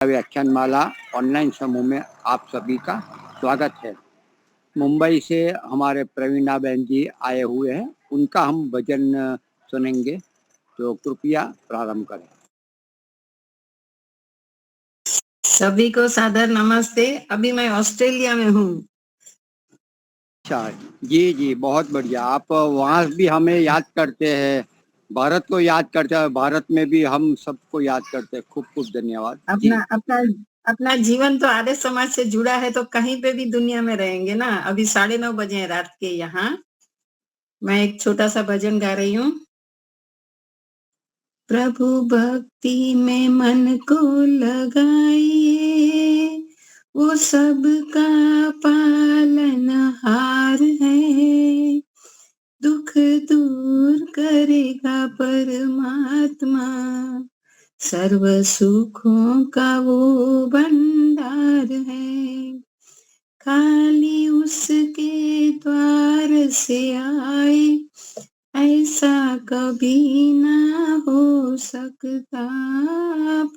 व्याख्यानमाला ऑनलाइन समूह में आप सभी का स्वागत है। मुंबई से हमारे प्रवीणा बहन जी आए हुए हैं, उनका हम भजन सुनेंगे, तो कृपया प्रारंभ करें। सभी को सादर नमस्ते। अभी मैं ऑस्ट्रेलिया में हूँ। अच्छा जी जी, बहुत बढ़िया। आप वहाँ भी हमें याद करते हैं, भारत को याद करते हैं, भारत में भी हम सबको याद करते हैं। खूब खूब धन्यवाद जी। अपना जीवन तो आर्य समाज से जुड़ा है, तो कहीं पे भी दुनिया में रहेंगे ना। अभी 9:30 बजे हैं रात के। यहाँ मैं एक छोटा सा भजन गा रही हूँ। प्रभु भक्ति में मन को लगाइए, वो सबका पालनहार है। दुख दूर करेगा परमात्मा, सर्व सुखों का वो भंडार है। खाली उसके द्वार से आए, ऐसा कभी ना हो सकता।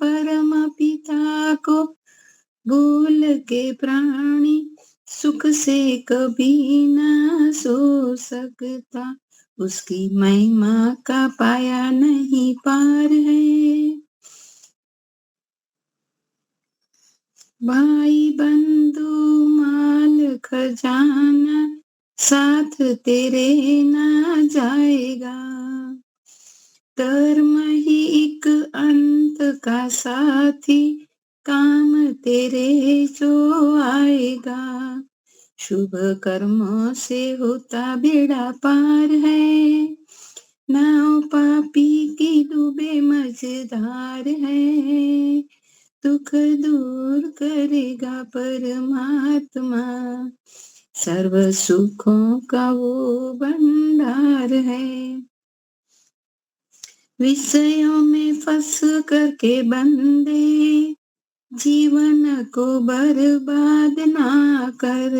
परम पिता को भूल के प्राणी सुख से कभी ना सो सकता। उसकी महिमा का पाया नहीं पार है। भाई बंधु माल खजाना साथ तेरे ना जाएगा। धर्म ही एक अंत का साथी, काम तेरे जो आएगा। शुभ कर्मों से होता बेड़ा पार है, नाव पापी की डूबे मझधार है। दुख दूर करेगा परमात्मा, सर्व सुखों का वो भंडार है। विषयों में फंस करके बंदे जीवन को बर्बाद ना कर।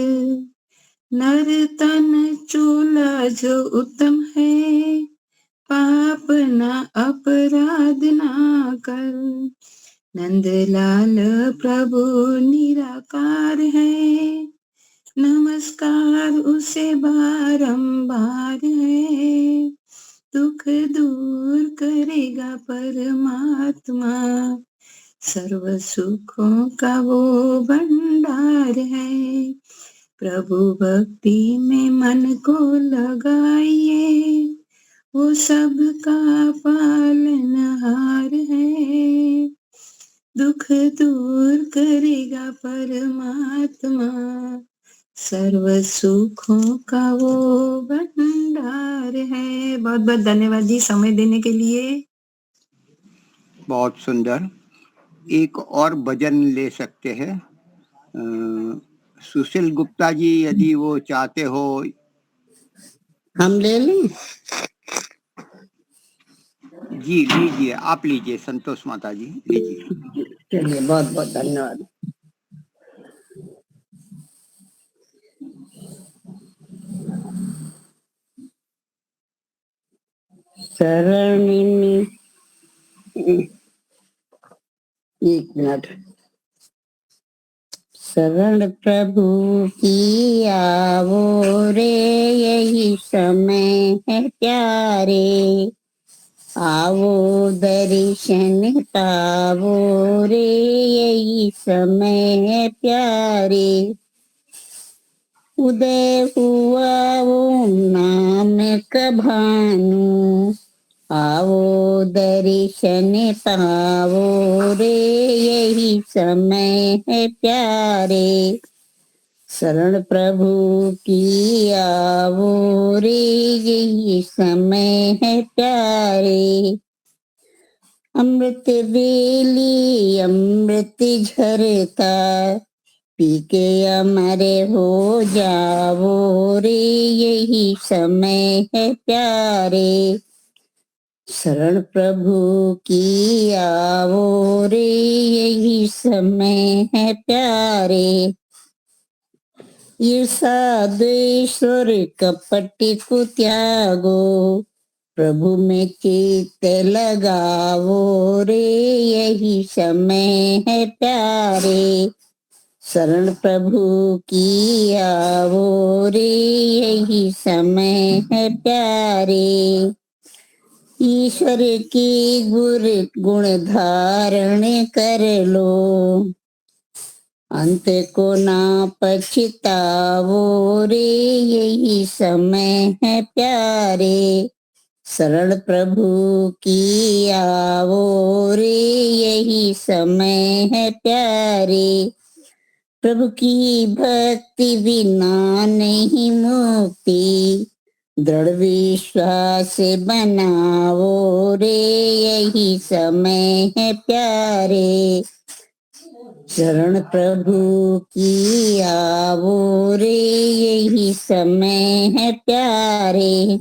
नर तन चोला जो उत्तम है, पाप ना अपराध ना कर। नंदलाल प्रभु निराकार है, नमस्कार उसे बारंबार है। दुख दूर करेगा परमात्मा, सर्व सुखों का वो भंडार है। प्रभु भक्ति में मन को लगाइए, वो सबका पालनहार है। दुख दूर करेगा परमात्मा, सर्व सुखों का वो भंडार है। बहुत बहुत धन्यवाद जी समय देने के लिए। बहुत सुंदर। एक और भजन ले सकते हैं सुशील गुप्ता जी, यदि वो चाहते हो। हम ले लें? जी लीजिए, आप लीजिए, संतोष माता जी लीजिए। चलिए, बहुत बहुत धन्यवाद। शरण में एक मिनट। शरण प्रभु की आवो रे, यही समय है प्यारे। आवो दर्शन पावो रे, यही समय है प्यारे। उदय हुआ वो नाम का भानु, आवो दर्शन पावो रे, यही समय है प्यारे। शरण प्रभु की आवो रे, यही समय है प्यारे। अमृत बेली अमृत झरता, पी के अमरे हो जावो रे, यही समय है प्यारे। शरण प्रभु की आवो रे, यही समय है प्यारे। ईर्षा द्वेष और कपट को त्यागो, प्रभु में चित्त लगाओ रे, यही समय है प्यारे। शरण प्रभु की आवो रे, यही समय है प्यारे। ईश्वर की गुण धारण कर लो, अंत को ना पछतावो रे, यही समय है प्यारे। शरण प्रभु की आवो रे, यही समय है प्यारे। प्रभु की भक्ति बिना नहीं मुक्ति, दृढ़ विश्वास बनाओ रे, यही समय है प्यारे। शरण प्रभु की आवो रे, यही समय है प्यारे।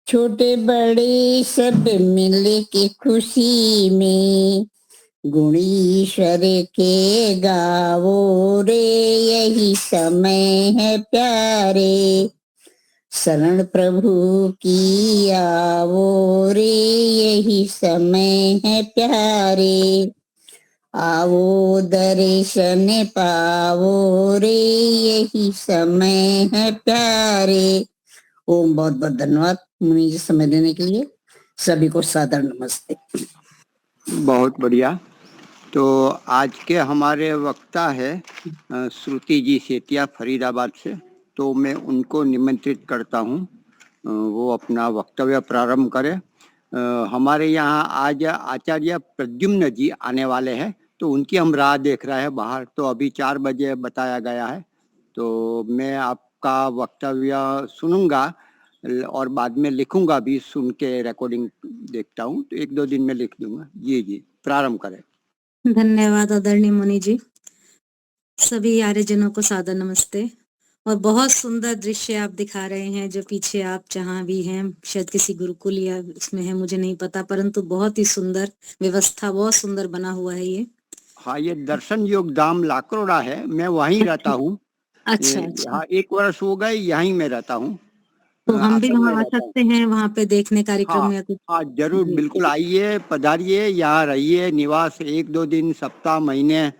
छोटे बड़े सब मिल के खुशी में, गुण ईश्वर के गावो रे, यही समय है प्यारे। शरण प्रभु की आवो रे, यही समय है प्यारे। आवो दर्शन पावो रे, यही समय है प्यारे। ओम बहुत बहुत धन्यवाद मुनि जी समय देने के लिए। सभी को सादर नमस्ते। बहुत बढ़िया। तो आज के हमारे वक्ता है श्रुति जी सेतिया फरीदाबाद से, तो मैं उनको निमंत्रित करता हूँ वो अपना वक्तव्य प्रारंभ करें। हमारे यहाँ आज आचार्य प्रद्युम्न जी आने वाले हैं, तो उनकी हम राह देख रहे हैं बाहर। तो अभी 4 बजे बताया गया है, तो मैं आपका वक्तव्य सुनूंगा और बाद में लिखूंगा भी, सुन के रिकॉर्डिंग देखता हूँ, तो 1-2 दिन में लिख दूंगा। जी प्रारंभ करें। धन्यवाद आदरणीय मुनि जी। सभी आर्यजनों को सादर नमस्ते। और बहुत सुंदर दृश्य आप दिखा रहे हैं, जो पीछे आप जहाँ भी हैं, शायद किसी गुरुकुल या उसमें है, मुझे नहीं पता, परंतु बहुत ही सुंदर व्यवस्था, बहुत सुंदर बना हुआ है ये। हाँ, ये दर्शन योग धाम लाकरोड़ा है, मैं वहीं रहता हूँ। अच्छा। हाँ, 1 वर्ष हो गए यहीं में रहता हूँ। तो हम भी आश्रम में वहाँ आ रहता हूँ। सकते हैं, वहाँ पे देखने कार्यक्रम हाँ या कुछ? हाँ, जरूर, बिल्कुल आइए, पधारिए, यहाँ रहिए, निवास 1-2 दिन, सप्ताह, महीने,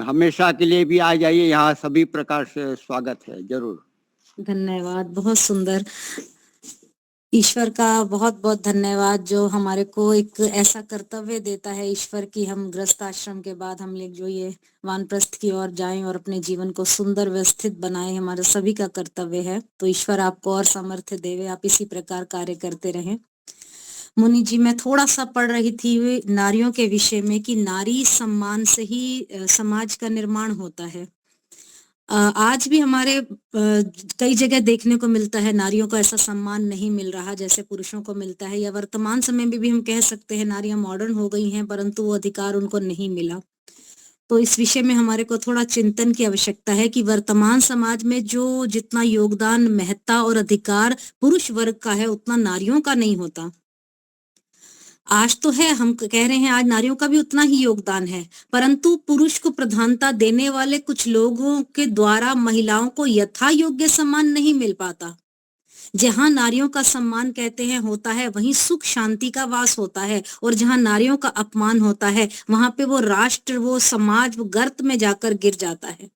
हमेशा के लिए भी आ जाइए, यहाँ सभी प्रकार से स्वागत है, जरूर। धन्यवाद, बहुत सुंदर। ईश्वर का बहुत बहुत धन्यवाद, जो हमारे को एक ऐसा कर्तव्य देता है ईश्वर की, हम गृहस्थ आश्रम के बाद हम लोग जो ये वानप्रस्थ की ओर जाएं और अपने जीवन को सुंदर व्यवस्थित बनाएं, हमारा सभी का कर्तव्य है। तो ईश्वर आपको और सामर्थ्य देवे, आप इसी प्रकार कार्य करते रहें। मुनि जी, मैं थोड़ा सा पढ़ रही थी नारियों के विषय में कि नारी सम्मान से ही समाज का निर्माण होता है। आज भी हमारे कई जगह देखने को मिलता है, नारियों को ऐसा सम्मान नहीं मिल रहा जैसे पुरुषों को मिलता है, या वर्तमान समय में भी हम कह सकते हैं नारियां मॉडर्न हो गई हैं, परंतु वो अधिकार उनको नहीं मिला। तो इस विषय में हमारे को थोड़ा चिंतन की आवश्यकता है कि वर्तमान समाज में जो जितना योगदान, महत्ता और अधिकार पुरुष वर्ग का है, उतना नारियों का नहीं होता। आज तो है, हम कह रहे हैं आज नारियों का भी उतना ही योगदान है, परंतु पुरुष को प्रधानता देने वाले कुछ लोगों के द्वारा महिलाओं को यथा योग्य सम्मान नहीं मिल पाता। जहां नारियों का सम्मान कहते हैं होता है, वहीं सुख शांति का वास होता है, और जहां नारियों का अपमान होता है, वहां पे वो राष्ट्र, वो समाज, वो गर्त में जाकर गिर जाता है।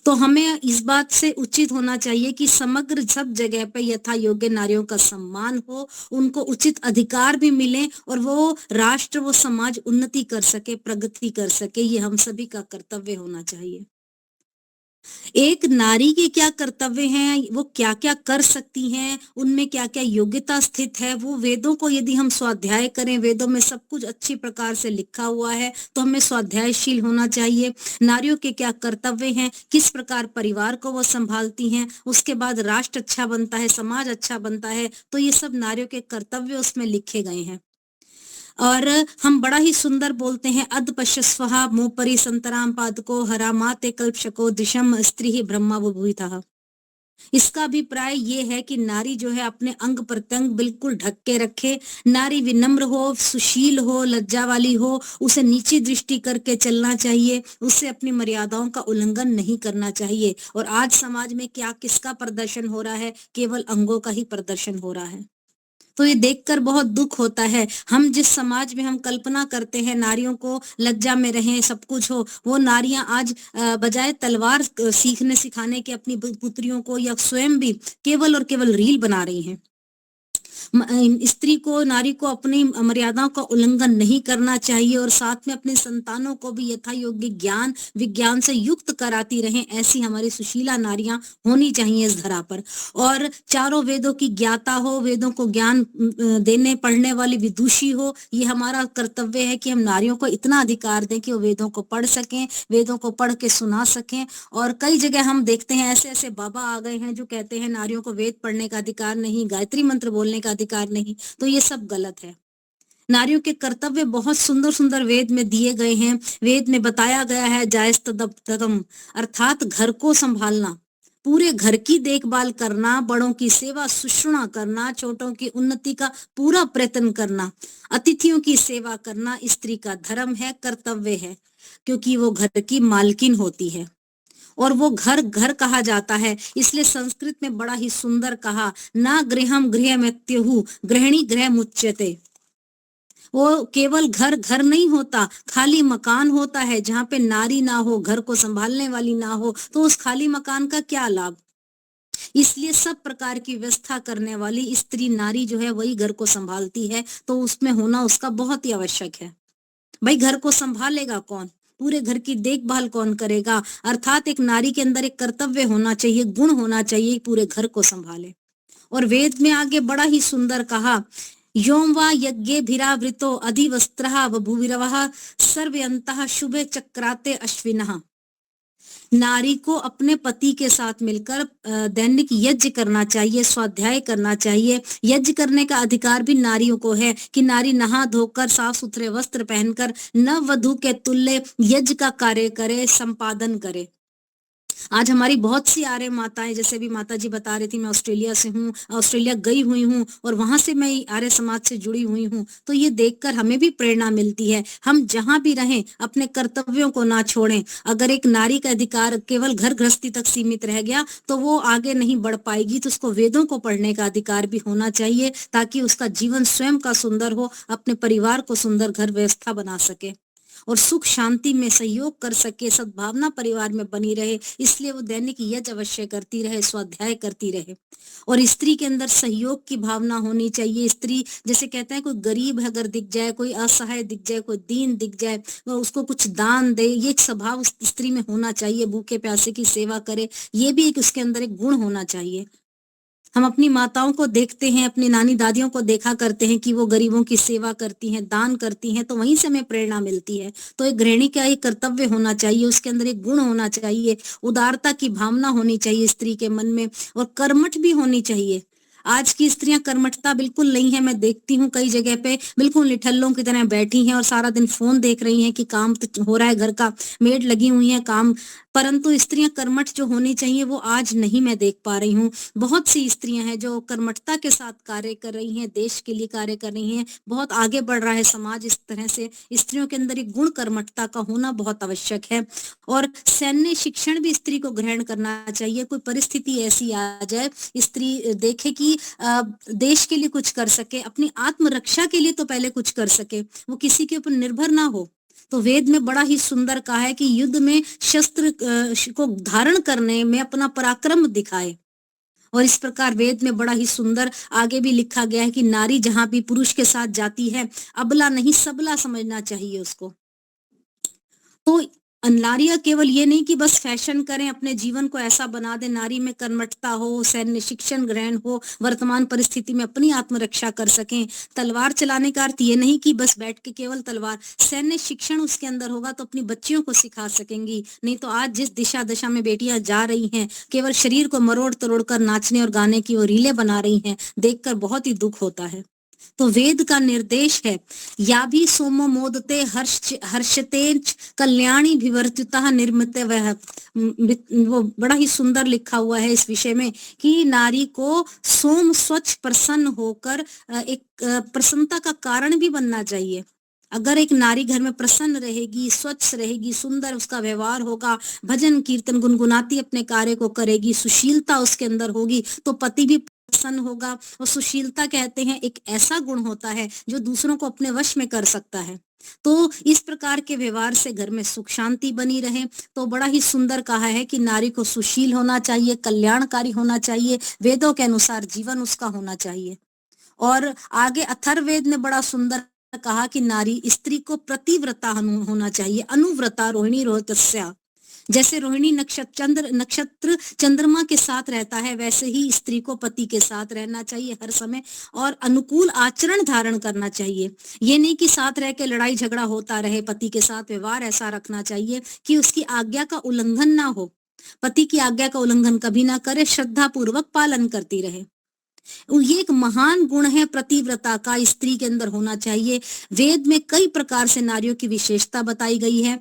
तो हमें इस बात से उचित होना चाहिए कि समग्र सब जगह पे यथा योग्य नारियों का सम्मान हो, उनको उचित अधिकार भी मिले, और वो राष्ट्र, वो समाज उन्नति कर सके, प्रगति कर सके। ये हम सभी का कर्तव्य होना चाहिए। एक नारी के क्या कर्तव्य हैं, वो क्या क्या कर सकती हैं, उनमें क्या क्या योग्यता स्थित है, वो वेदों को यदि हम स्वाध्याय करें, वेदों में सब कुछ अच्छी प्रकार से लिखा हुआ है, तो हमें स्वाध्यायशील होना चाहिए। नारियों के क्या कर्तव्य हैं, किस प्रकार परिवार को वो संभालती हैं, उसके बाद राष्ट्र अच्छा बनता है, समाज अच्छा बनता है, तो ये सब नारियों के कर्तव्य उसमें लिखे गए हैं। और हम बड़ा ही सुंदर बोलते हैं, अद पश्यस्वहा मोपरि संतराम पादको हरामाते कल्पशको दिशम स्त्री ब्रह्मा बुभुता। इसका अभिप्राय ये है कि नारी जो है अपने अंग प्रत्यंग बिल्कुल ढक के रखे, नारी विनम्र हो, सुशील हो, लज्जा वाली हो, उसे नीची दृष्टि करके चलना चाहिए, उसे अपनी मर्यादाओं का उल्लंघन नहीं करना चाहिए। और आज समाज में क्या किसका प्रदर्शन हो रहा है? केवल अंगों का ही प्रदर्शन हो रहा है। तो ये देखकर बहुत दुख होता है। हम जिस समाज में हम कल्पना करते हैं नारियों को लज्जा में रहें, सब कुछ हो, वो नारियां आज बजाय तलवार सीखने सिखाने के अपनी पुत्रियों को या स्वयं भी केवल और केवल रील बना रही हैं। स्त्री को, नारी को अपनी मर्यादाओं का उल्लंघन नहीं करना चाहिए और साथ में अपने संतानों को भी यथा योग्य ज्ञान विज्ञान से युक्त कराती रहें, ऐसी हमारी सुशीला नारियां होनी चाहिए इस धरा पर। और चारों वेदों की ज्ञाता हो, वेदों को ज्ञान देने पढ़ने वाली विदुषी हो। ये हमारा कर्तव्य है कि हम नारियों को इतना अधिकार दें कि वो वेदों को पढ़ सकें, वेदों को पढ़ के सुना सकें। और कई जगह हम देखते हैं ऐसे ऐसे बाबा आ गए हैं जो कहते हैं नारियों को वेद पढ़ने का अधिकार नहीं, गायत्री मंत्र बोलने का अधिकार नहीं। तो ये सब गलत है। नारियों के कर्तव्य बहुत सुंदर सुंदर वेद में दिए गए हैं। वेद में बताया गया है जायस्तदम, अर्थात घर को संभालना, पूरे घर की देखभाल करना, बड़ों की सेवा सुश्रुणा करना, छोटों की उन्नति का पूरा प्रयत्न करना, अतिथियों की सेवा करना स्त्री का धर्म है, कर्तव्य है, क्योंकि वो घर की मालकिन होती है और वो घर घर कहा जाता है। इसलिए संस्कृत में बड़ा ही सुंदर कहा, ना गृहम गृहमेत्युः गृहिणी गृह मुच्यते। वो केवल घर घर नहीं होता, खाली मकान होता है। जहाँ पे नारी ना हो, घर को संभालने वाली ना हो, तो उस खाली मकान का क्या लाभ। इसलिए सब प्रकार की व्यवस्था करने वाली स्त्री नारी जो है वही घर को संभालती है, तो उसमें होना उसका बहुत ही आवश्यक है। भाई घर को संभालेगा कौन, पूरे घर की देखभाल कौन करेगा। अर्थात एक नारी के अंदर एक कर्तव्य होना चाहिए, गुण होना चाहिए, पूरे घर को संभाले। और वेद में आगे बड़ा ही सुंदर कहा, योम वा यज्ञे भिरावृतो अधिवस्त्रः बभूविरवः सर्वयन्तः शुभे चक्राते अश्विनः। नारी को अपने पति के साथ मिलकर दैनिक यज्ञ करना चाहिए, स्वाध्याय करना चाहिए। यज्ञ करने का अधिकार भी नारियों को है कि नारी नहा धोकर साफ सुथरे वस्त्र पहनकर नव वधू के तुल्य यज्ञ का कार्य करे, संपादन करे। आज हमारी बहुत सी आर्य माताएं, जैसे भी माता जी बता रही थी, मैं ऑस्ट्रेलिया से हूँ, ऑस्ट्रेलिया गई हुई हूँ और वहां से मैं आर्य समाज से जुड़ी हुई हूँ। तो ये देखकर हमें भी प्रेरणा मिलती है, हम जहां भी रहें अपने कर्तव्यों को ना छोड़ें। अगर एक नारी का अधिकार केवल घर गृहस्थी तक सीमित रह गया तो वो आगे नहीं बढ़ पाएगी। तो उसको वेदों को पढ़ने का अधिकार भी होना चाहिए, ताकि उसका जीवन स्वयं का सुंदर हो, अपने परिवार को सुंदर घर व्यवस्था बना सके और सुख शांति में सहयोग कर सके, सद्भावना परिवार में बनी रहे। इसलिए वो दैनिक यज्ञ अवश्य करती रहे, स्वाध्याय करती रहे। और स्त्री के अंदर सहयोग की भावना होनी चाहिए। स्त्री, जैसे कहते हैं, कोई गरीब है अगर दिख जाए, कोई असहाय दिख जाए, कोई दीन दिख जाए, तो उसको कुछ दान दे, ये एक स्वभाव उस स्त्री में होना चाहिए। भूखे प्यासे की सेवा करे, ये भी एक उसके अंदर एक गुण होना चाहिए। हम अपनी माताओं को देखते हैं, अपनी नानी दादियों को देखा करते हैं कि वो गरीबों की सेवा करती हैं, दान करती हैं, तो वहीं से हमें प्रेरणा मिलती है। तो एक गृहिणी का एक कर्तव्य होना चाहिए, उसके अंदर एक गुण होना चाहिए, उदारता की भावना होनी चाहिए स्त्री के मन में, और कर्मठ भी होनी चाहिए। आज की स्त्रियां कर्मठता बिल्कुल नहीं है। मैं देखती हूँ कई जगह पे बिल्कुल निठल्लों की तरह बैठी हैं और सारा दिन फोन देख रही हैं कि काम तो हो रहा है, घर का मेड लगी हुई है काम, परंतु स्त्रियां कर्मठ जो होनी चाहिए वो आज नहीं मैं देख पा रही हूँ। बहुत सी स्त्रियां हैं जो कर्मठता के साथ कार्य कर रही हैं, देश के लिए कार्य कर रही हैं। बहुत आगे बढ़ रहा है समाज इस तरह से। स्त्रियों के अंदर एक गुण कर्मठता का होना बहुत आवश्यक है। और सैन्य शिक्षण भी स्त्री को ग्रहण करना चाहिए। कोई परिस्थिति ऐसी आ जाए, स्त्री देखे कि देश के लिए कुछ कर सके, अपनी आत्मरक्षा के लिए तो पहले कुछ कर सके, वो किसी के ऊपर निर्भर ना हो। तो वेद में बड़ा ही सुंदर कहा है कि युद्ध में शस्त्र को धारण करने में अपना पराक्रम दिखाए। और इस प्रकार वेद में बड़ा ही सुंदर आगे भी लिखा गया है कि नारी जहां भी पुरुष के साथ जाती है, अबला नहीं सबला समझना चाहिए उसको। तो नारियां केवल ये नहीं कि बस फैशन करें, अपने जीवन को ऐसा बना दे, नारी में कर्मठता हो, सैन्य शिक्षण ग्रहण हो, वर्तमान परिस्थिति में अपनी आत्मरक्षा कर सकें। तलवार चलाने का अर्थ ये नहीं कि बस बैठ के केवल तलवार, सैन्य शिक्षण उसके अंदर होगा तो अपनी बच्चियों को सिखा सकेंगी। नहीं तो आज जिस दिशा दशा में बेटियां जा रही हैं, केवल शरीर को मरोड़ तरोड़ कर नाचने और गाने की वो रीलें बना रही हैं, देखकर बहुत ही दुख होता है। तो वेद का निर्देश है, या भी सोमो मोदते हर्षते कल्याणी विवर्तिता निर्मित। वह वो बड़ा ही सुंदर लिखा हुआ है इस विषय में कि नारी को सोम स्वच्छ प्रसन्न होकर एक प्रसन्नता का कारण भी बनना चाहिए। अगर एक नारी घर में प्रसन्न रहेगी, स्वच्छ रहेगी, सुंदर उसका व्यवहार होगा, भजन कीर्तन गुनगुनाती अपने कार्य को करेगी, सुशीलता उसके अंदर होगी, तो पति भी प्रसन्न होगा। और सुशीलता कहते हैं एक ऐसा गुण होता है जो दूसरों को अपने वश में कर सकता है। तो इस प्रकार के व्यवहार से घर में सुख शांति बनी रहे। तो बड़ा ही सुंदर कहा है कि नारी को सुशील होना चाहिए, कल्याणकारी होना चाहिए, वेदों के अनुसार जीवन उसका होना चाहिए। और आगे अथर्ववेद ने बड़ा सुंदर कहा कि नारी स्त्री को प्रतिव्रता होना चाहिए, अनुव्रता रोहिणी रोहतस्या। जैसे रोहिणी नक्षत्र चंद्रमा के साथ रहता है, वैसे ही स्त्री को पति के साथ रहना चाहिए हर समय और अनुकूल आचरण धारण करना चाहिए। ये नहीं कि साथ रह के लड़ाई झगड़ा होता रहे, पति के साथ व्यवहार ऐसा रखना चाहिए कि उसकी आज्ञा का उल्लंघन ना हो, पति की आज्ञा का उल्लंघन कभी ना करे, श्रद्धा पूर्वक पालन करती रहे। ये एक महान गुण है प्रतिव्रता का, स्त्री के अंदर होना चाहिए। वेद में कई प्रकार से नारियों की विशेषता बताई गई है,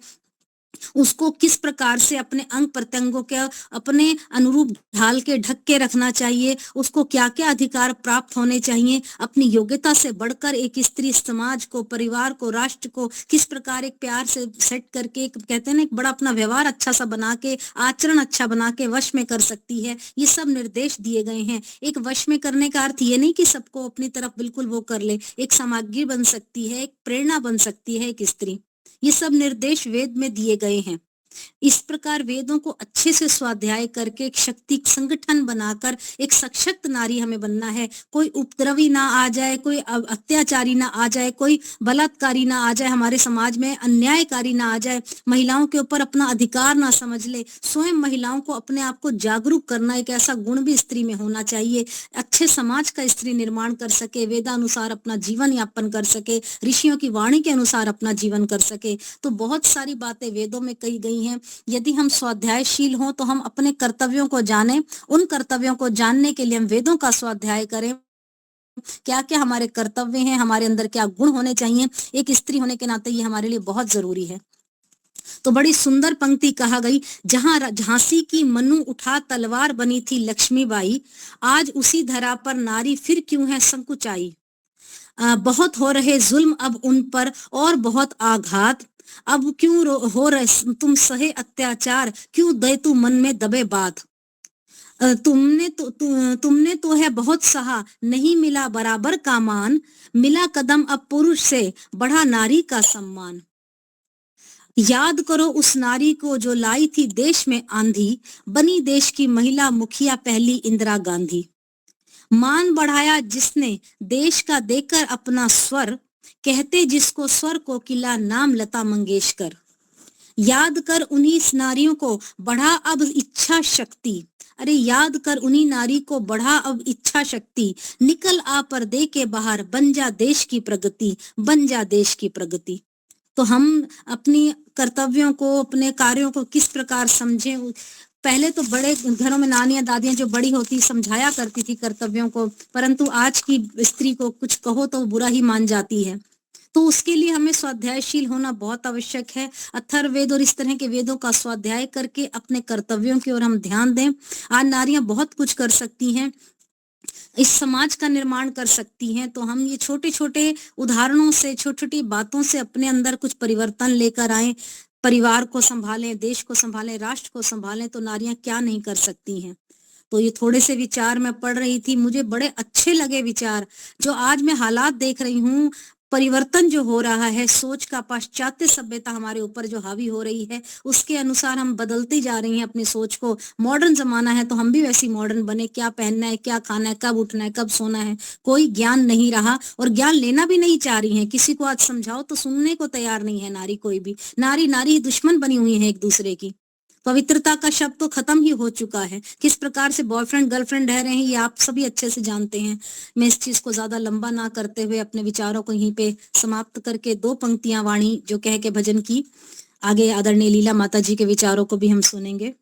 उसको किस प्रकार से अपने अंग प्रत्यंगों के अपने अनुरूप ढाल के ढक के रखना चाहिए, उसको क्या क्या अधिकार प्राप्त होने चाहिए। अपनी योग्यता से बढ़कर एक स्त्री समाज को, परिवार को, राष्ट्र को किस प्रकार एक प्यार से सेट करके, कहते हैं ना, एक बड़ा अपना व्यवहार अच्छा सा बना के, आचरण अच्छा बना के वश में कर सकती है। ये सब निर्देश दिए गए हैं। एक वश में करने का अर्थ ये नहीं कि सबको अपनी तरफ बिल्कुल वो कर ले, एक सामग्री बन सकती है, एक प्रेरणा बन सकती है एक स्त्री। ये सब निर्देश वेद में दिए गए हैं। इस प्रकार वेदों को अच्छे से स्वाध्याय करके एक शक्ति संगठन बनाकर एक सशक्त नारी हमें बनना है। कोई उपद्रवी ना आ जाए, कोई अत्याचारी ना आ जाए, कोई बलात्कारी ना आ जाए, हमारे समाज में अन्यायकारी ना आ जाए, महिलाओं के ऊपर अपना अधिकार ना समझ ले। स्वयं महिलाओं को अपने आप को जागरूक करना एक ऐसा गुण भी स्त्री में होना चाहिए। अच्छे समाज का स्त्री निर्माण कर सके, वेदानुसार अपना जीवन यापन कर सके, ऋषियों की वाणी के अनुसार अपना जीवन कर सके। तो बहुत सारी बातें वेदों में कही गई हैं। यदि हम स्वाध्यायशील हों तो हम अपने कर्तव्यों को जानें, उन कर्तव्यों को जानने के लिए हम वेदों का स्वाध्याय करें। क्या क्या हमारे कर्तव्य हैं, हमारे अंदर क्या गुण होने चाहिए, एक स्त्री होने के नाते ये हमारे लिए बहुत जरूरी है। तो बड़ी सुंदर पंक्ति कहा गई, जहां झांसी की मनु उठा तलवार बनी थी लक्ष्मीबाई, आज उसी धरा पर नारी फिर क्यों है संकुचाई। बहुत हो रहे जुल्म अब उन पर और बहुत आघात, अब क्यों हो रहे तुम सहे अत्याचार, क्यों दे तू मन में दबे बात। तुमने तो है बहुत सहा, नहीं मिला बराबर का मान, मिला कदम अब पुरुष से, बढ़ा नारी का सम्मान। याद करो उस नारी को जो लाई थी देश में आंधी, बनी देश की महिला मुखिया पहली इंदिरा गांधी। मान बढ़ाया जिसने देश का देकर अपना स्वर, कहते जिसको स्वर को किला नाम लता मंगेशकर। याद कर उन्हीं नारियों को, बढ़ा अब इच्छा शक्ति। अरे याद कर उन्हीं नारी को, बढ़ा अब इच्छा शक्ति। निकल आ पर्दे के बाहर, बन जा देश की प्रगति, बन जा देश की प्रगति। तो हम अपनी कर्तव्यों को, अपने कार्यों को किस प्रकार समझें। पहले तो बड़े घरों में नानियां दादियां जो बड़ी होती समझाया करती थी कर्तव्यों को, परंतु आज की स्त्री को कुछ कहो तो बुरा ही मान जाती है। तो उसके लिए हमें स्वाध्यायशील होना बहुत आवश्यक है। अथर्ववेद और इस तरह के वेदों का स्वाध्याय करके अपने कर्तव्यों की ओर हम ध्यान दें। आज नारियां बहुत कुछ कर सकती हैं, इस समाज का निर्माण कर सकती हैं। तो हम ये छोटे छोटे उदाहरणों से, छोटी छोटी बातों से अपने अंदर कुछ परिवर्तन लेकर आए, परिवार को संभालें, देश को संभालें, राष्ट्र को संभालें। तो नारियां क्या नहीं कर सकती हैं। तो ये थोड़े से विचार मैं पढ़ रही थी, मुझे बड़े अच्छे लगे विचार। जो आज मैं हालात देख रही हूँ, परिवर्तन जो हो रहा है, सोच का पाश्चात्य सभ्यता हमारे ऊपर जो हावी हो रही है, उसके अनुसार हम बदलती जा रही हैं अपनी सोच को। मॉडर्न जमाना है तो हम भी वैसी मॉडर्न बने। क्या पहनना है, क्या खाना है, कब उठना है, कब सोना है, कोई ज्ञान नहीं रहा और ज्ञान लेना भी नहीं चाह रही है। किसी को आज समझाओ तो सुनने को तैयार नहीं है नारी, कोई भी नारी। नारी दुश्मन बनी हुई है एक दूसरे की। पवित्रता का शब्द तो खत्म ही हो चुका है। किस प्रकार से बॉयफ्रेंड गर्लफ्रेंड रह रहे हैं ये आप सभी अच्छे से जानते हैं। मैं इस चीज को ज्यादा लंबा ना करते हुए अपने विचारों को यहीं पे समाप्त करके 2 पंक्तियां वाणी जो कह के भजन की, आगे आदरणीय लीला माता जी के विचारों को भी हम सुनेंगे।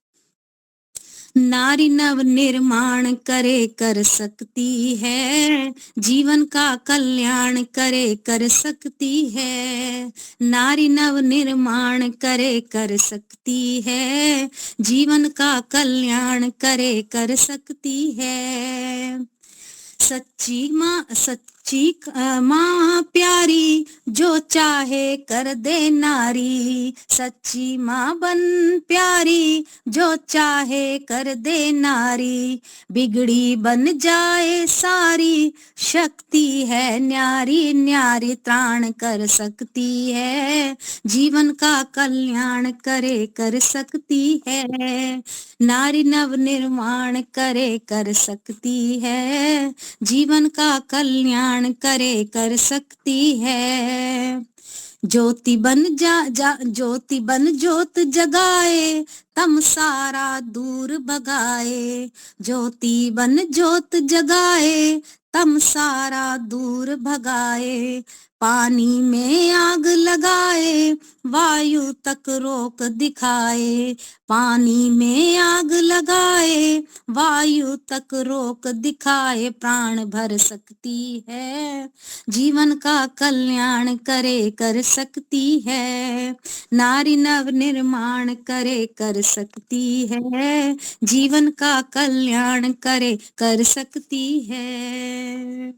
नारी नव निर्माण करे कर सकती है, जीवन का कल्याण करे कर सकती है। नारी नव निर्माण करे कर सकती है, जीवन का कल्याण करे कर सकती है। चीख माँ प्यारी जो चाहे कर दे नारी, सच्ची माँ बन प्यारी जो चाहे कर दे नारी, बिगड़ी बन जाए सारी, शक्ति है न्यारी न्यारी, त्राण कर सकती है, जीवन का कल्याण करे कर सकती है, नारी नव निर्माण करे कर सकती है, जीवन का कल्याण करे कर सकती है, ज्योति बन ज्योति बन ज्योत जगाए, तम सारा दूर भगाए, ज्योति बन ज्योत जगाए, तम सारा दूर भगाए, पानी में आग लगाए, वायु तक रोक दिखाए, पानी में आग लगाए, वायु तक रोक दिखाए, प्राण भर सकती है, जीवन का कल्याण करे कर सकती है, नारी नव निर्माण करे कर सकती है, जीवन का कल्याण करे कर सकती है।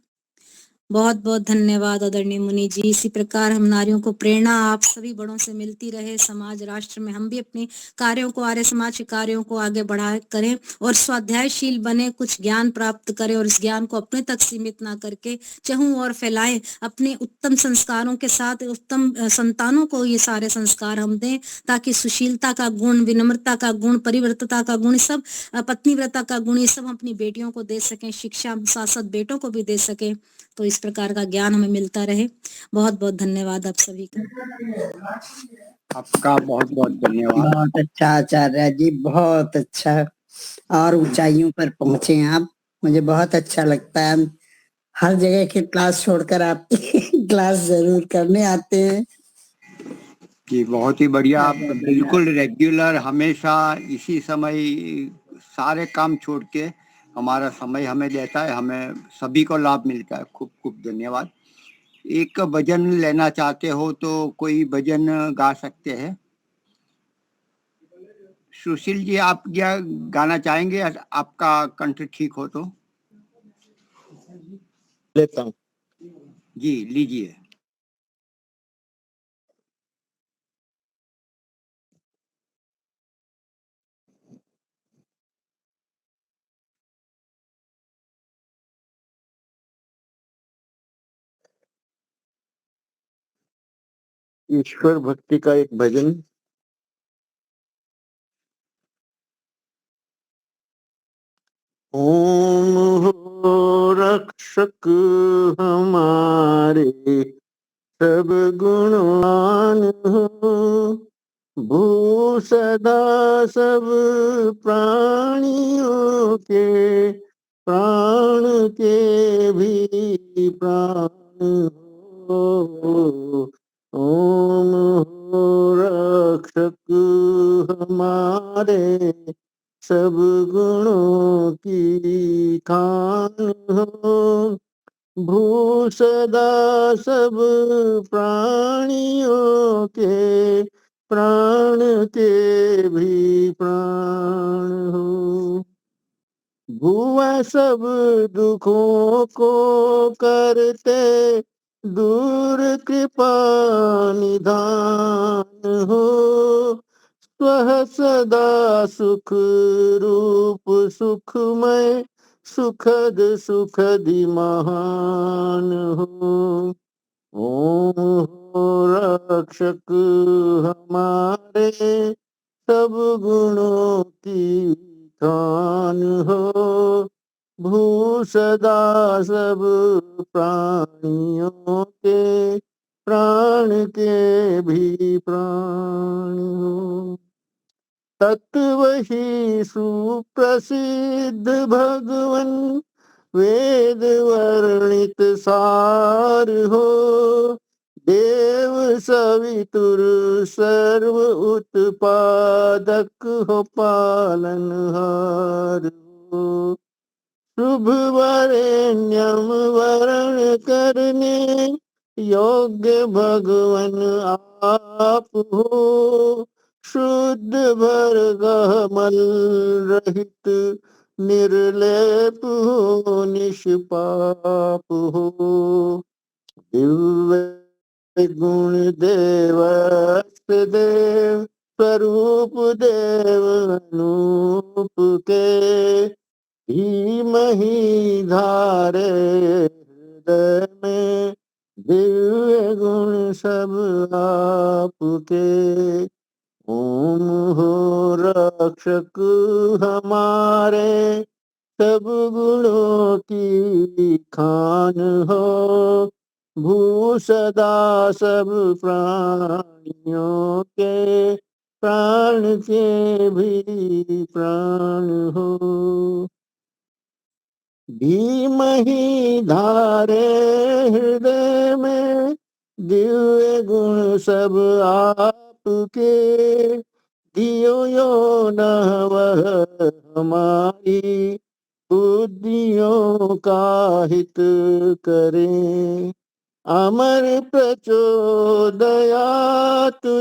बहुत बहुत धन्यवाद आदरणीय मुनि जी। इसी प्रकार हम नारियों को प्रेरणा आप सभी बड़ों से मिलती रहे, समाज राष्ट्र में हम भी अपने कार्यों को, आर्य समाज के कार्यों को आगे बढ़ा करें और स्वाध्यायशील बने, कुछ ज्ञान प्राप्त करें और इस ज्ञान को अपने तक सीमित ना करके चहु और फैलाएं, अपने उत्तम संस्कारों के साथ उत्तम संतानों को ये सारे संस्कार हम दें, ताकि सुशीलता का गुण, विनम्रता का गुण, परिवर्तता का गुण, सब पत्नीव्रता का गुण, ये सब हम अपनी बेटियों को दे सकें, शिक्षा साथ साथ बेटों को भी दे सकें, तो इस प्रकार का ज्ञान हमें मिलता रहे। बहुत बहुत धन्यवाद आप सभी का। आपका बहुत बहुत धन्यवाद। बहुत अच्छा आचार्य जी, बहुत अच्छा, और ऊंचाइयों पर पहुंचे आप, मुझे बहुत अच्छा लगता है। हर जगह की क्लास छोड़कर आपकी क्लास जरूर करने आते हैं जी, बहुत ही बढ़िया। आप बिल्कुल रेगुलर, हमेशा इसी समय सारे काम छोड़ के हमारा समय हमें देता है, हमें सभी को लाभ मिलता है। खूब खूब धन्यवाद। एक भजन लेना चाहते हो तो कोई भजन गा सकते हैं। सुशील जी, आप क्या गाना चाहेंगे? आपका कंठ ठीक हो तो लेता हूँ। जी, लीजिए। ईश्वर भक्ति का एक भजन। ओम हो रक्षक हमारे, सब गुणवान हो, भू सदा सब प्राणियों के, प्राण के भी प्राण हो। ओम हो रक्षक हमारे, सब गुणों की खान हो, भू सदा सब प्राणियों के, प्राण के भी प्राण हो। भुआ सब दुखों को करते दूर, कृपा निधान हो, स्वह सदा सुख रूप सुखमय, सुखद सुखदि महान हो। ओम हो रक्षक हमारे, सब गुणों की खान हो, भू सदा सब प्राणियों के, प्राण के भी प्राण हो। तत्व ही सुप्रसिद्ध भगवन, वेद वर्णित सार हो, देव सवितुर सर्व उत्पादक हो, पालनहार हो। शुभ वरेण्यम वरण करने योग्य भगवन आप हो, शुद्ध भरगह मल रहित निर्लेप हो निष्पाप हो। दिव्य गुण देव देव स्वरूप देव अनूप के। धीमहि धारे हृदय में दिव्य गुण सब आपके। ओम हो रक्षक हमारे सब गुणों की खान हो। भू सदा सब प्राणियों के प्राण के भी प्राण हो। धीमहि धारे हृदय में दिव्य गुण सब आपके। दियो यो न वह हमारी बुद्धियों का हित करें। अमर प्रचोदयात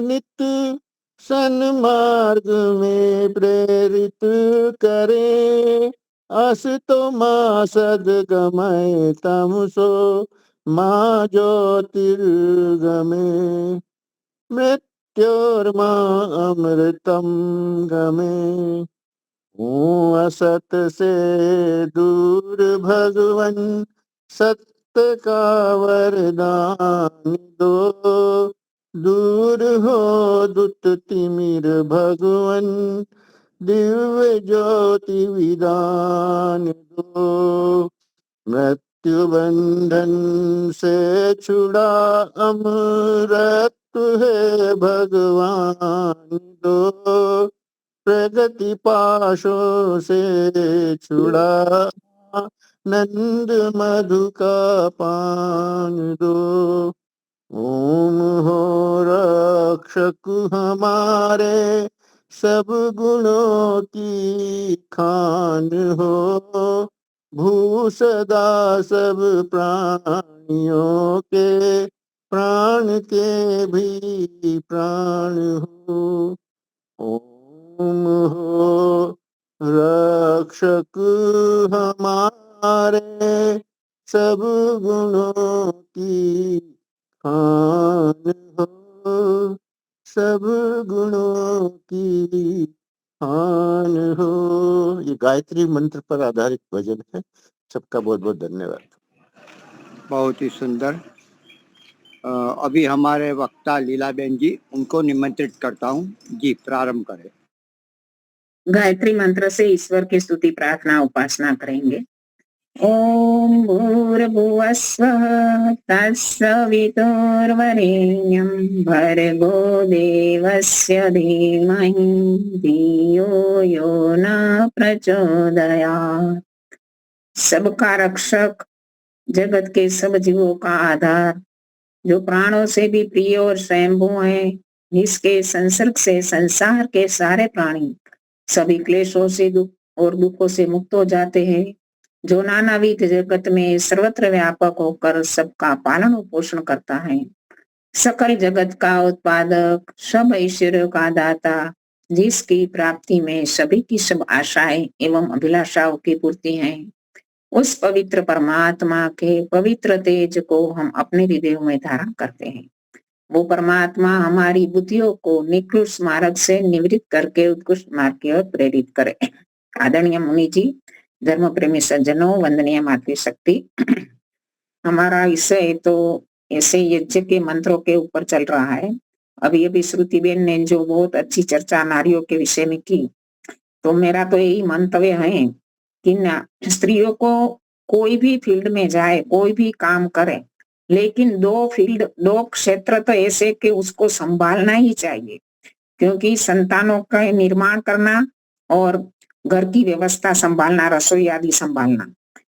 नित सन्मार्ग में प्रेरित करें। अस तो माँ सदगमय तमसो माँ ज्योतिर्गमे। मृत्योर्मा अमृतम गमे। हूँ असत से दूर भगवन सत्य का वरदान दो। दूर हो दुत तिमिर भगवन दिव्य ज्योति विदान दो। मृत्यु बंधन से छुड़ा अमरत्व है भगवान दो। प्रगति पाशों से छुड़ा नंद मधु का पान दो। ओम हो रक्षक हमारे सब गुणों की खान हो। भू सदा सब प्राणियों के प्राण के भी प्राण हो। ओम हो रक्षक हमारे सब गुणों की खान हो। सब गुणों की खान हो। ये गायत्री मंत्र पर आधारित भजन है। सबका बहुत बहुत धन्यवाद। बहुत ही सुंदर। अभी हमारे वक्ता लीलाबेन जी, उनको निमंत्रित करता हूँ। जी प्रारंभ करें। गायत्री मंत्र से ईश्वर की स्तुति प्रार्थना उपासना करेंगे। ओम भूर्भुवः स्वः तत्सवितुर्वरेण्यं भर्गो देवस्य धीमहि धियो यो न प्रचोदयात्। सबका रक्षक, जगत के सब जीवों का आधार, जो प्राणों से भी प्रिय और स्वयंभू है, जिसके संसर्ग से संसार के सारे प्राणी सभी क्लेशों से दुख और दुखों से मुक्त हो जाते हैं, जो नानाविध जगत में सर्वत्र व्यापक होकर सबका पालन और पोषण करता है, सकल जगत का उत्पादक, सब ऐश्वर्य का दाता, जिसकी प्राप्ति में सभी की सब आशाएं एवं अभिलाषाओं की पूर्ति है, उस पवित्र परमात्मा के पवित्र तेज को हम अपने हृदय में धारण करते हैं। वो परमात्मा हमारी बुद्धियों को निकृष्ट मार्ग से निवृत्त करके उत्कृष्ट मार्ग की ओर प्रेरित करे। आदरणीय मुनि जी, धर्म प्रेमी सज्जनों, वंदनीय मातृशक्ति। हमारा विषय तो ऐसे यज्ञ के मंत्रों के ऊपर चल रहा है। अभी अभी श्रुतिबेन ने जो बहुत अच्छी चर्चा नारियों के विषय में की, तो मेरा तो यही मंतव्य है कि स्त्रियों को कोई भी फील्ड में जाए, कोई भी काम करे, लेकिन दो क्षेत्र तो ऐसे कि उसको संभालना ही चाहिए, क्योंकि संतानों का निर्माण करना और घर की व्यवस्था संभालना, रसोई आदि संभालना।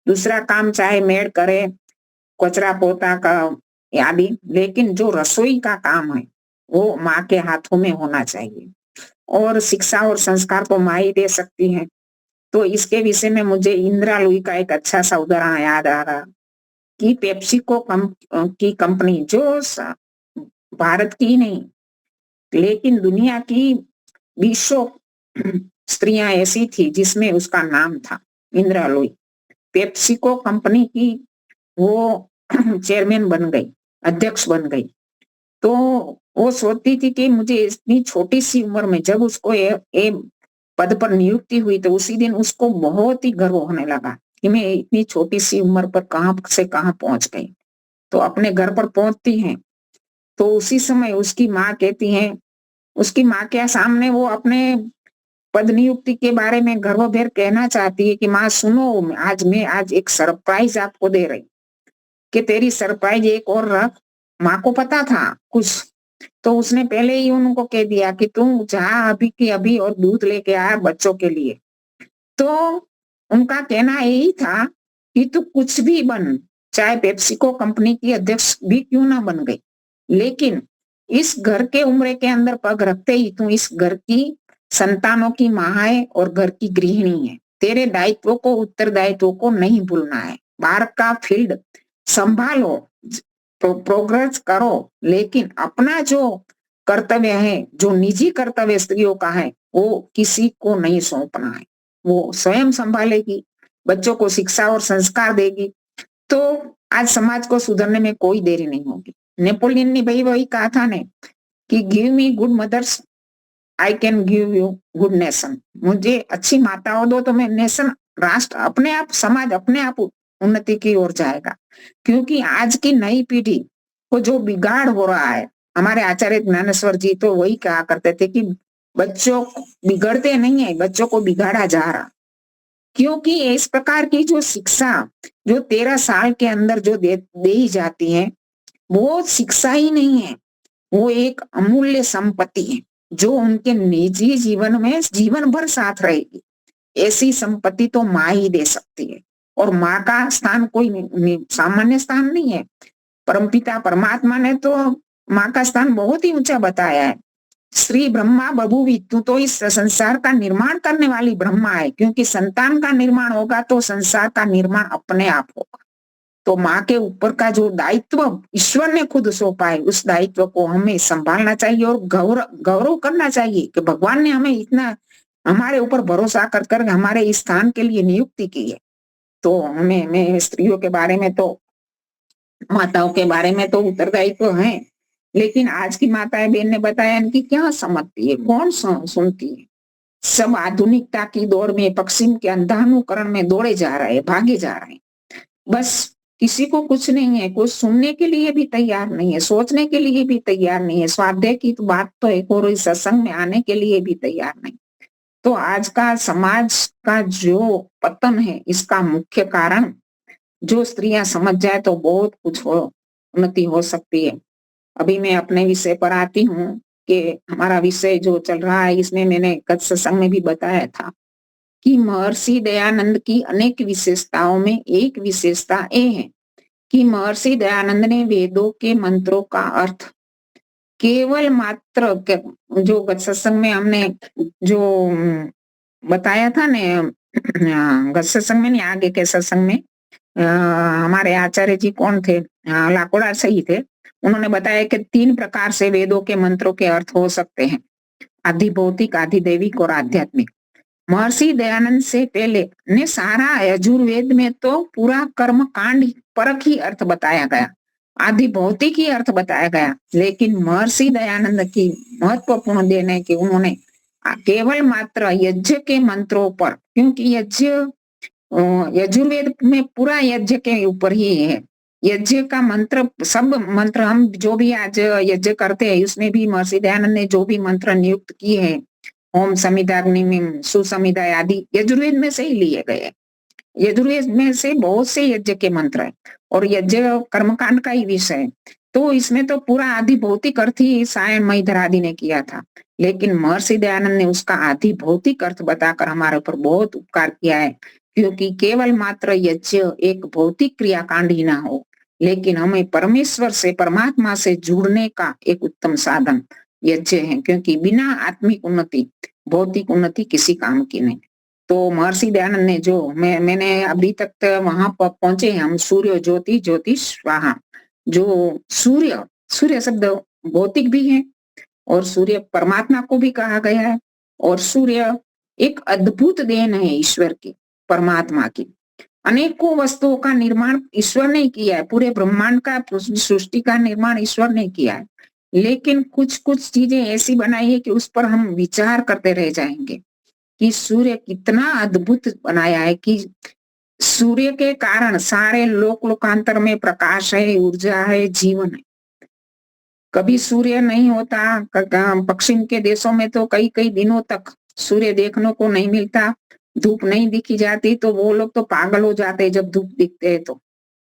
दूसरा काम चाहे मेड करे, कचरा पोता का आदि, लेकिन जो रसोई का काम है वो माँ के हाथों में होना चाहिए। और शिक्षा और संस्कार तो माँ ही दे सकती है। तो इसके विषय में मुझे इंदिरा लुई का एक अच्छा सा उदाहरण याद आ रहा कि पेप्सी की कंपनी, जो भारत की नहीं लेकिन दुनिया की 20 स्त्रियां ऐसी थी जिसमें उसका नाम था इंदिरा लोई। पेप्सिको कंपनी की वो चेयरमैन बन गई, अध्यक्ष बन गई। तो वो सोचती थी कि मुझे इतनी छोटी सी उम्र में जब उसको ये पद पर नियुक्ति हुई तो उसी दिन उसको बहुत ही गर्व होने लगा कि मैं इतनी छोटी सी उम्र पर कहां से कहां पहुंच गई। तो अपने घर पर पहुंचती हैं तो उसी समय उसकी माँ कहती है, उसकी माँ के सामने वो अपने पद नियुक्ति के बारे में गर्वभेर कहना चाहती है कि माँ सुनो, मैं आज एक सरप्राइज आपको दे रही कि तेरी सरप्राइज एक और रख। माँ को पता था कुछ, तो उसने पहले ही उनको कह दिया कि तुम जा अभी की अभी और दूध लेके आ बच्चों के लिए। तो उनका कहना यही था कि तू कुछ भी बन, चाहे पेप्सिको कंपनी की अध्यक्ष भी क्यों ना बन गई, लेकिन इस घर के उम्र के अंदर पग रखते ही तू इस घर की संतानों की माँ है और घर की गृहिणी है। तेरे दायित्वों को, उत्तरदायित्वों को नहीं भूलना है। बाहर का फील्ड संभालो, प्रोग्रेस करो, लेकिन अपना जो कर्तव्य है, जो निजी कर्तव्य स्त्रियों का है, वो किसी को नहीं सौंपना है। वो स्वयं संभालेगी, बच्चों को शिक्षा और संस्कार देगी, तो आज समाज को सुधरने में कोई देरी नहीं होगी। नेपोलियन ने भाई वही कहा था ने कि give me good mothers, I can give you good nation. मुझे अच्छी माताओं दो तो मैं नेशन, राष्ट्र अपने आप, समाज अपने आप उन्नति की ओर जाएगा। क्योंकि आज की नई पीढ़ी को जो बिगाड़ हो रहा है, हमारे आचार्य ज्ञानेश्वर जी तो वही कहा करते थे कि बच्चों बिगड़ते नहीं है, बच्चों को बिगाड़ा जा रहा। क्योंकि इस प्रकार की जो शिक्षा जो 13 साल के अंदर जो दे दी जाती है, वो शिक्षा ही नहीं है, वो एक अमूल्य संपत्ति है जो उनके निजी जीवन में जीवन भर साथ रहेगी। ऐसी संपत्ति तो माँ ही दे सकती है, और माँ का स्थान कोई सामान्य स्थान नहीं है। परमपिता परमात्मा ने तो माँ का स्थान बहुत ही ऊंचा बताया है। श्री ब्रह्मा बभूवि, तू तो इस संसार का निर्माण करने वाली ब्रह्मा है, क्योंकि संतान का निर्माण होगा तो संसार का निर्माण अपने आप होगा। तो माँ के ऊपर का जो दायित्व ईश्वर ने खुद सौंपा है, उस दायित्व को हमें संभालना चाहिए और गौरव करना चाहिए कि भगवान ने हमें इतना हमारे ऊपर भरोसा कर कर हमारे इस स्थान के लिए नियुक्ति की है। तो मैं स्त्रियों के बारे में तो, माताओं के बारे में तो उत्तरदायित्व है, लेकिन आज की माताएं बहन ने बताया इनकी क्या समझती है, कौन सुनती है। सब आधुनिकता की दौड़ में, पश्चिम के अंधानुकरण में दौड़े जा रहे हैं, भागे जा रहे हैं। बस किसी को कुछ नहीं है, कुछ सुनने के लिए भी तैयार नहीं है, सोचने के लिए भी तैयार नहीं है। स्वाध्याय की तो बात तो एक और, इस सत्संग में आने के लिए भी तैयार नहीं। तो आज का समाज का जो पतन है, इसका मुख्य कारण जो स्त्रियां समझ जाए तो बहुत कुछ उन्नति हो सकती है। अभी मैं अपने विषय पर आती हूँ कि हमारा विषय जो चल रहा है, इसमें मैंने गत सत्संग में भी बताया था कि महर्षि दयानंद की अनेक विशेषताओं में एक विशेषता ये है कि महर्षि दयानंद ने वेदों के मंत्रों का अर्थ केवल मात्र जो गत सत्संग में हमने जो बताया था ने, गत सत्संग में नहीं, आगे के सत्संग में हमारे आचार्य जी कौन थे, लाकोड़ा सही थे, उन्होंने बताया कि 3 प्रकार से वेदों के मंत्रों के अर्थ हो सकते हैं, आधि भौतिक, आधि दैविक और आध्यात्मिक। महर्षि दयानंद से पहले ने सारा यजुर्वेद में तो पूरा कर्म कांड परक ही अर्थ बताया गया, आदि भौतिक ही अर्थ बताया गया, लेकिन महर्षि दयानंद की महत्वपूर्ण देने की उन्होंने केवल मात्र यज्ञ के मंत्रों पर, क्योंकि यजुर्वेद में पूरा यज्ञ के ऊपर ही है। यज्ञ का मंत्र, सब मंत्र हम जो भी आज यज्ञ करते हैं, उसमें भी महर्षि दयानंद ने जो भी मंत्र नियुक्त किए हैं, ओम समिदाग्नि में सुसमिदा आदि यजुर्वेद में से ही लिए गए। यजुर्वेद में से बहुत से यज्ञ के मंत्र है और यज्ञ कर्मकांड का ही विषय है। तो इसमें तो पूरा आदि भौतिक अर्थ ही सायण महीधर आदि ने किया था, लेकिन महर्षि दयानंद ने उसका आदि भौतिक अर्थ बताकर हमारे ऊपर बहुत उपकार किया है। क्योंकि केवल मात्र यज्ञ एक भौतिक क्रियाकांड ही ना हो, लेकिन हमें परमेश्वर से, परमात्मा से जुड़ने का एक उत्तम साधन यज्ञ है। क्योंकि बिना आत्मिक उन्नति, भौतिक उन्नति किसी काम की नहीं। तो महर्षि दयानंद ने जो मैंने अभी तक वहां पर पहुंचे हैं हम, सूर्य ज्योति ज्योति स्वाहा, जो सूर्य शब्द भौतिक भी है और सूर्य परमात्मा को भी कहा गया है, और सूर्य एक अद्भुत देन है ईश्वर की, परमात्मा की। अनेकों वस्तुओं का निर्माण ईश्वर ने किया है, पूरे ब्रह्मांड का सृष्टि का निर्माण ईश्वर ने किया है, लेकिन कुछ कुछ चीजें ऐसी बनाई है कि उस पर हम विचार करते रह जाएंगे कि सूर्य कितना अद्भुत बनाया है, कि सूर्य के कारण सारे लोक लोकांतर में प्रकाश है, ऊर्जा है, जीवन है। कभी सूर्य नहीं होता, पश्चिम के देशों में तो कई कई दिनों तक सूर्य देखने को नहीं मिलता, धूप नहीं दिखी जाती, तो वो लोग तो पागल हो जाते हैं जब धूप दिखते हैं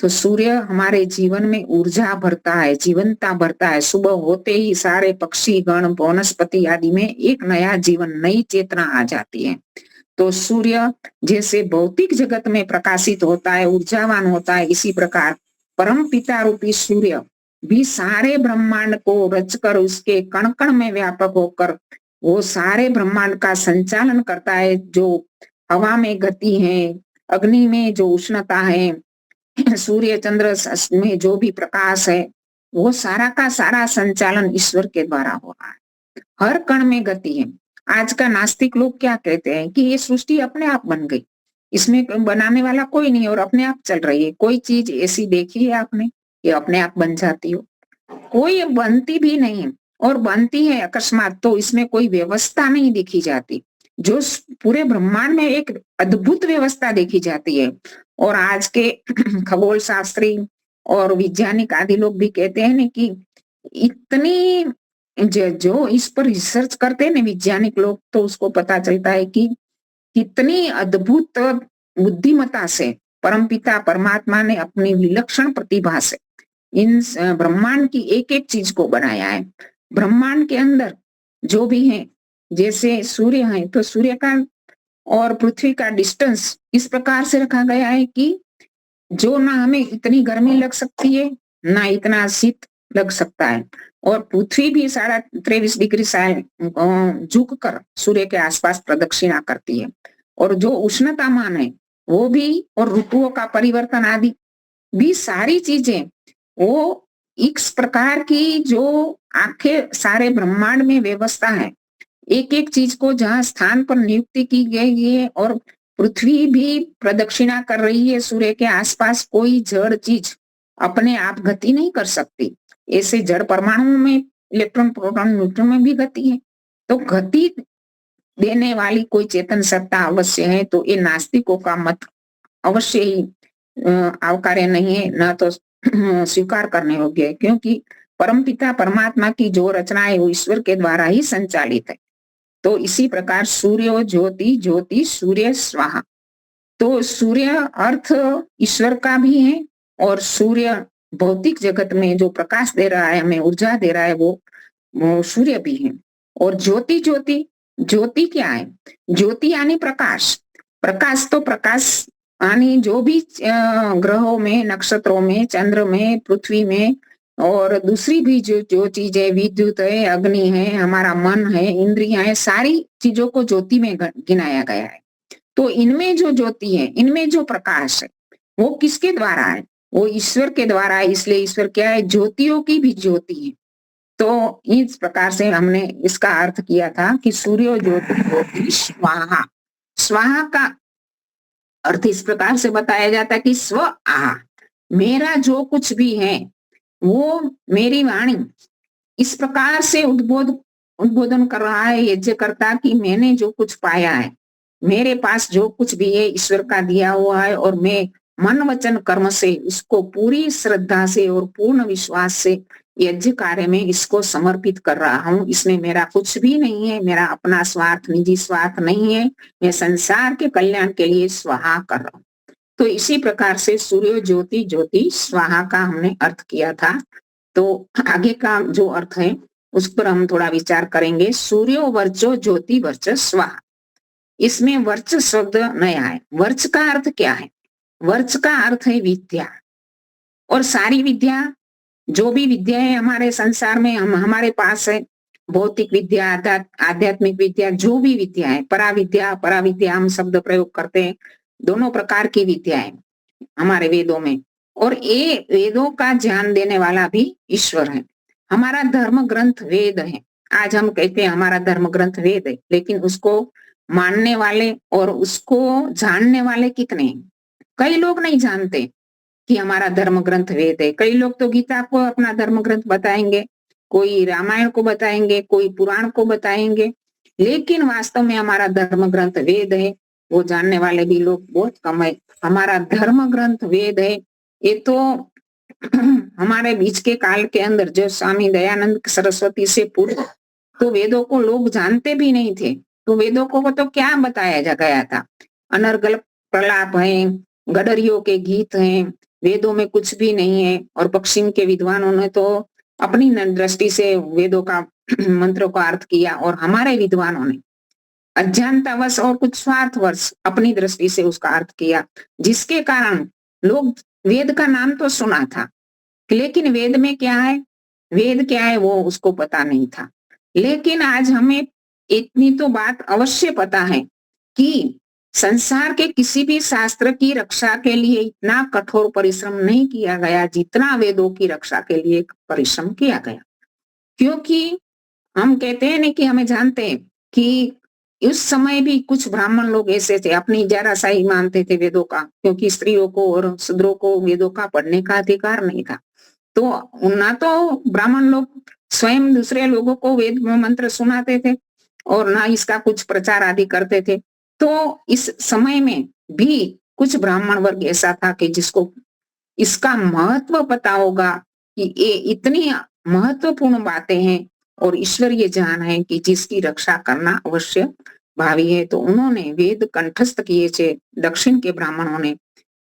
तो सूर्य हमारे जीवन में ऊर्जा भरता है, जीवनता भरता है। सुबह होते ही सारे पक्षी गण वनस्पति आदि में एक नया जीवन, नई चेतना आ जाती है। तो सूर्य जैसे भौतिक जगत में प्रकाशित होता है, ऊर्जावान होता है, इसी प्रकार परम पिता रूपी सूर्य भी सारे ब्रह्मांड को रचकर उसके कण कण में व्यापक होकर वो सारे ब्रह्मांड का संचालन करता है। जो हवा में गति है, अग्नि में जो उष्णता है, सूर्य चंद्र में जो भी प्रकाश है, वो सारा का सारा संचालन ईश्वर के द्वारा हो रहा है। हर कण में गति है। आज का नास्तिक लोग क्या कहते हैं कि ये सृष्टि अपने आप बन गई, इसमें बनाने वाला कोई नहीं और अपने आप चल रही है। कोई चीज ऐसी देखी है आपने कि अपने आप बन जाती हो? कोई बनती भी नहीं, और बनती है अकस्मात तो इसमें कोई व्यवस्था नहीं देखी जाती। जो पूरे ब्रह्मांड में एक अद्भुत व्यवस्था देखी जाती है। और आज के खगोल शास्त्री और वैज्ञानिक आदि लोग भी कहते हैं ना कि इतनी जो इस पर रिसर्च करते हैं ना वैज्ञानिक लोग, तो उसको पता चलता है कि कितनी अद्भुत बुद्धिमत्ता से परमपिता परमात्मा ने अपनी विलक्षण प्रतिभा से इन ब्रह्मांड की एक एक चीज को बनाया है। ब्रह्मांड के अंदर जो भी है, जैसे सूर्य है तो सूर्य का और पृथ्वी का डिस्टेंस इस प्रकार से रखा गया है कि जो ना हमें इतनी गर्मी लग सकती है, ना इतना शीत लग सकता है। और पृथ्वी भी 23.5 डिग्री झुक कर सूर्य के आसपास प्रदक्षिणा करती है। और जो उष्णतामान है वो भी, और ऋतुओं का परिवर्तन आदि भी सारी चीजें वो इस प्रकार की जो आखिर सारे ब्रह्मांड में व्यवस्था है, एक एक चीज को जहाँ स्थान पर नियुक्ति की गई है। और पृथ्वी भी प्रदक्षिणा कर रही है सूर्य के आसपास। कोई जड़ चीज अपने आप गति नहीं कर सकती। ऐसे जड़ परमाणुओं में इलेक्ट्रॉन प्रोटॉन न्यूट्रॉन में भी गति है। तो गति देने वाली कोई चेतन सत्ता अवश्य है। तो ये नास्तिकों का मत अवश्य ही आवकार्य नहीं है, न तो स्वीकार करने योग्य है, क्योंकि परमपिता परमात्मा की जो रचना है वो ईश्वर के द्वारा ही संचालित है। तो इसी प्रकार सूर्य ज्योति, ज्योति सूर्य स्वाहा। तो सूर्य अर्थ ईश्वर का भी है, और सूर्य भौतिक जगत में जो प्रकाश दे रहा है, हमें ऊर्जा दे रहा है, वो सूर्य भी है। और ज्योति, ज्योति, ज्योति क्या है? ज्योति यानी प्रकाश। प्रकाश तो प्रकाश यानी जो भी ग्रहों में, नक्षत्रों में, चंद्र में, पृथ्वी में और दूसरी भी जो चीजें, विद्युत है, अग्नि है, हमारा मन है, इंद्रियां है, सारी चीजों को ज्योति में गिनाया गया है। तो इनमें जो ज्योति है, इनमें जो प्रकाश है, वो किसके द्वारा है? वो ईश्वर के द्वारा है। इसलिए ईश्वर क्या है? ज्योतियों की भी ज्योति है। तो इस प्रकार से हमने इसका अर्थ किया था कि सूर्य ज्योति, ज्योति स्वाहा। स्वाहा का अर्थ इस प्रकार से बताया जाता है कि स्व आहा, मेरा जो कुछ भी है वो मेरी वाणी इस प्रकार से उद्बोधन कर रहा है यज्ञ करता कि मैंने जो कुछ पाया है, मेरे पास जो कुछ भी है ईश्वर का दिया हुआ है, और मैं मन वचन कर्म से उसको पूरी श्रद्धा से और पूर्ण विश्वास से यज्ञ कार्य में इसको समर्पित कर रहा हूँ। इसमें मेरा कुछ भी नहीं है, मेरा अपना स्वार्थ, निजी स्वार्थ नहीं है, मैं संसार के कल्याण के लिए स्वाहा कर रहा हूँ। तो इसी प्रकार से सूर्य ज्योति, ज्योति स्वाहा का हमने अर्थ किया था। तो आगे का जो अर्थ है उस पर हम थोड़ा विचार करेंगे। सूर्यो वर्चो ज्योति वर्च स्वाहा। इसमें वर्च शब्द नया है। वर्च का अर्थ क्या है? वर्च का अर्थ है विद्या। और सारी विद्या, जो भी विद्या है हमारे संसार में, हमारे पास है, भौतिक विद्या, आध्यात्मिक विद्या, जो भी विद्या है, पराविद्या हम शब्द प्रयोग करते हैं। दोनों प्रकार की विद्या है हमारे वेदों में, और ये वेदों का ज्ञान देने वाला भी ईश्वर है। हमारा धर्म ग्रंथ वेद है। आज हम कहते हैं हमारा धर्म ग्रंथ वेद है, लेकिन उसको मानने वाले और उसको जानने वाले कितने हैं। कई लोग नहीं जानते कि हमारा धर्म ग्रंथ वेद है। कई लोग तो गीता को अपना धर्म ग्रंथ बताएंगे, कोई रामायण को बताएंगे, कोई पुराण को बताएंगे, लेकिन वास्तव में हमारा धर्म ग्रंथ वेद है वो जानने वाले भी लोग बहुत कम है। हमारा धर्म ग्रंथ वेद है ये तो हमारे बीच के काल के अंदर जो स्वामी दयानंद सरस्वती से पूर्व तो वेदों को लोग जानते भी नहीं थे। तो वेदों को तो क्या बताया जा गया था, अनर्गल प्रलाप है, गडरियों के गीत हैं, वेदों में कुछ भी नहीं है। और पश्चिम के विद्वानों ने तो अपनी दृष्टि से वेदों का मंत्रों का अर्थ किया और हमारे विद्वानों ने अज्ञानतावश और कुछ स्वार्थवश अपनी दृष्टि से उसका अर्थ किया, जिसके कारण लोग वेद का नाम तो सुना था लेकिन वेद में क्या है, वेद क्या है वो उसको पता नहीं था। लेकिन आज हमें इतनी तो बात अवश्य पता है कि संसार के किसी भी शास्त्र की रक्षा के लिए इतना कठोर परिश्रम नहीं किया गया जितना वेदों की रक्षा के लिए परिश्रम किया गया। क्योंकि हम कहते हैं ना कि हमें जानते हैं कि उस समय भी कुछ ब्राह्मण लोग ऐसे थे, अपनी जराशाही मानते थे वेदों का, क्योंकि स्त्रियों को और शूद्रों को वेदों का पढ़ने का अधिकार नहीं था। तो ना तो ब्राह्मण लोग स्वयं दूसरे लोगों को वेद मंत्र सुनाते थे और ना इसका कुछ प्रचार आदि करते थे। तो इस समय में भी कुछ ब्राह्मण वर्ग ऐसा था कि जिसको इसका महत्व पता होगा कि ये इतनी महत्वपूर्ण बातें हैं और ईश्वरीय ज्ञान है कि जिसकी रक्षा करना अवश्य भावी है। तो उन्होंने वेद कंठस्थ किए थे दक्षिण के ब्राह्मणों ने।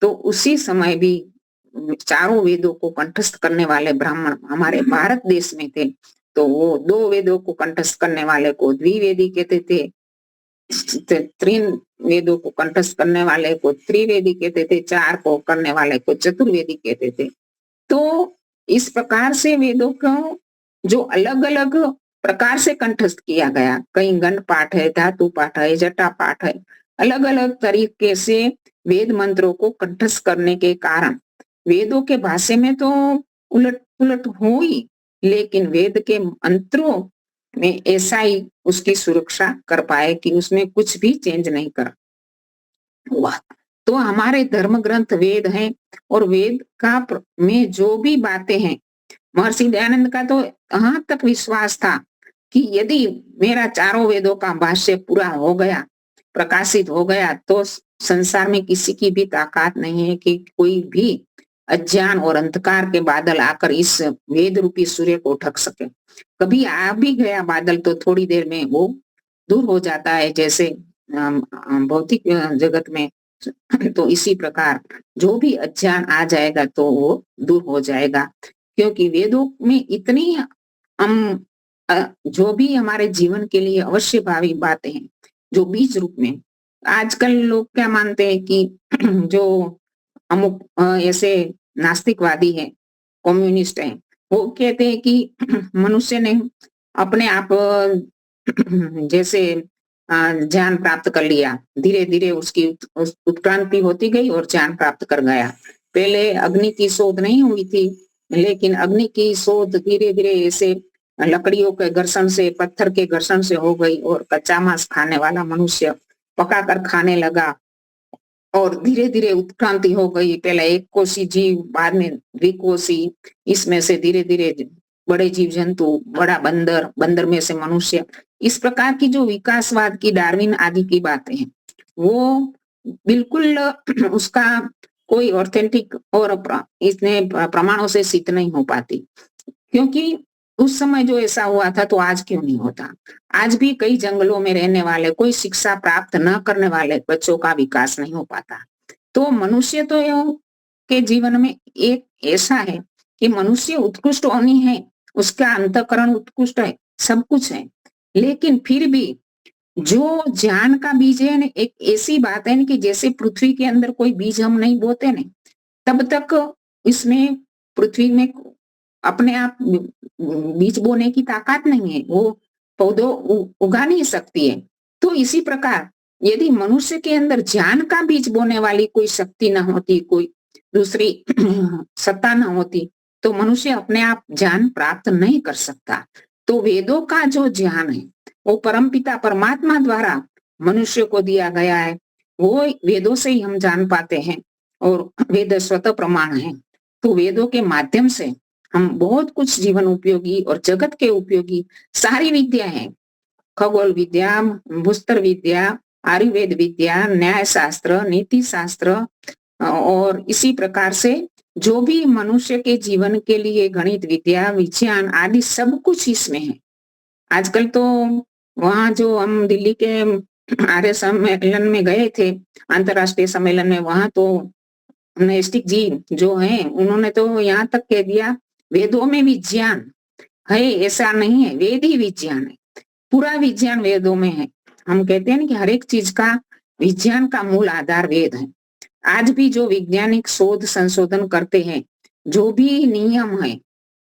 तो उसी समय भी चारों वेदों को कंठस्थ करने वाले ब्राह्मण हमारे भारत देश में थे। तो वो 2 वेदों को कंठस्थ करने वाले को द्विवेदी कहते थे, 3 वेदों को कंठस्थ करने वाले को त्रिवेदी कहते थे, 4 को करने वाले को चतुर्वेदी कहते थे। तो इस प्रकार से वेदों को जो अलग अलग प्रकार से कंठस्थ किया गया, कहीं गण पाठ है, धातु पाठ है, जटा पाठ है, अलग अलग तरीके से वेद मंत्रों को कंठस्थ करने के कारण वेदों के भाषा में तो उलट पुलट हो ही, लेकिन वेद के मंत्रों में ऐसा ही उसकी सुरक्षा कर पाए कि उसमें कुछ भी चेंज नहीं कर हुआ। तो हमारे धर्म ग्रंथ वेद हैं और वेद का में जो भी बातें हैं, महर्षि दयानंद का तो यहाँ तक विश्वास था कि यदि मेरा चारों वेदों का भाष्य पूरा हो गया, प्रकाशित हो गया, तो संसार में किसी की भी ताकत नहीं है कि कोई भी अज्ञान और अंधकार के बादल आकर इस वेद रूपी सूर्य को ढक सके। कभी आ भी गया बादल तो थोड़ी देर में वो दूर हो जाता है, जैसे भौतिक जगत में। तो इसी प्रकार जो भी अज्ञान आ जाएगा तो वो दूर हो जाएगा, क्योंकि वेदों में इतनी हम जो भी हमारे जीवन के लिए अवश्य भावी बातें हैं जो बीज रूप में। आजकल लोग क्या मानते हैं कि जो अमुक ऐसे नास्तिकवादी हैं, कम्युनिस्ट हैं, वो कहते हैं कि मनुष्य ने अपने आप जैसे ज्ञान प्राप्त कर लिया, धीरे धीरे उसकी उत्क्रांति होती गई और ज्ञान प्राप्त कर गया। पहले अग्नि की शोध नहीं हुई थी, लेकिन अग्नि की शोध धीरे धीरे ऐसे लकड़ियों के घर्षण से, पत्थर के घर्षण से हो गई और कच्चा मांस खाने वाला मनुष्य पकाकर खाने लगा और धीरे धीरे उत्क्रांति हो गई। पहले एक कोशी जीव, बाद में द्विकोशी, इसमें से धीरे धीरे बड़े जीव जंतु, बड़ा बंदर, बंदर में से मनुष्य। इस प्रकार की जो विकासवाद की, डार्विन आदि की बातें हैं, वो बिल्कुल उसका कोई ऑथेंटिक और इसने प्रमाणों से सिद्ध नहीं हो पाती, क्योंकि उस समय जो ऐसा हुआ था तो आज क्यों नहीं होता। आज भी कई जंगलों में रहने वाले, कोई शिक्षा प्राप्त न करने वाले बच्चों का विकास नहीं हो पाता। तो मनुष्य तो के जीवन में एक ऐसा है कि मनुष्य उत्कृष्ट होनी है, उसका अंतःकरण उत्कृष्ट है, सब कुछ है, लेकिन फिर भी जो ज्ञान का बीज है ना, एक ऐसी बात है ना कि जैसे पृथ्वी के अंदर कोई बीज हम नहीं बोते ना, तब तक इसमें पृथ्वी में अपने आप बीज बोने की ताकत नहीं है, वो पौधों उगा नहीं सकती है। तो इसी प्रकार यदि मनुष्य के अंदर ज्ञान का बीज बोने वाली कोई शक्ति न होती, कोई दूसरी सत्ता न होती, तो मनुष्य अपने आप ज्ञान प्राप्त नहीं कर सकता। तो वेदों का जो ज्ञान है वो परमपिता परमात्मा द्वारा मनुष्य को दिया गया है वो वेदों से ही हम जान पाते हैं, और वेद स्वतः प्रमाण है। तो वेदों के माध्यम से हम बहुत कुछ जीवन उपयोगी और जगत के उपयोगी सारी विद्या है, खगोल विद्या, भूस्तर विद्या, आयुर्वेद विद्या, न्याय शास्त्र, नीति शास्त्र, और इसी प्रकार से जो भी मनुष्य के जीवन के लिए गणित विद्या, विज्ञान आदि सब कुछ इसमें है। आजकल तो वहाँ जो हम दिल्ली के आर्य सम्मेलन में गए थे, अंतरराष्ट्रीय सम्मेलन में, वहां तो नैस्टिक जी जो हैं उन्होंने तो यहाँ तक कह दिया वेदों में विज्ञान है, ऐसा नहीं है, वेद ही विज्ञान है, पूरा विज्ञान वेदों में है। हम कहते हैं ना कि हर एक चीज का विज्ञान का मूल आधार वेद है। आज भी जो वैज्ञानिक शोध संशोधन करते हैं, जो भी नियम है,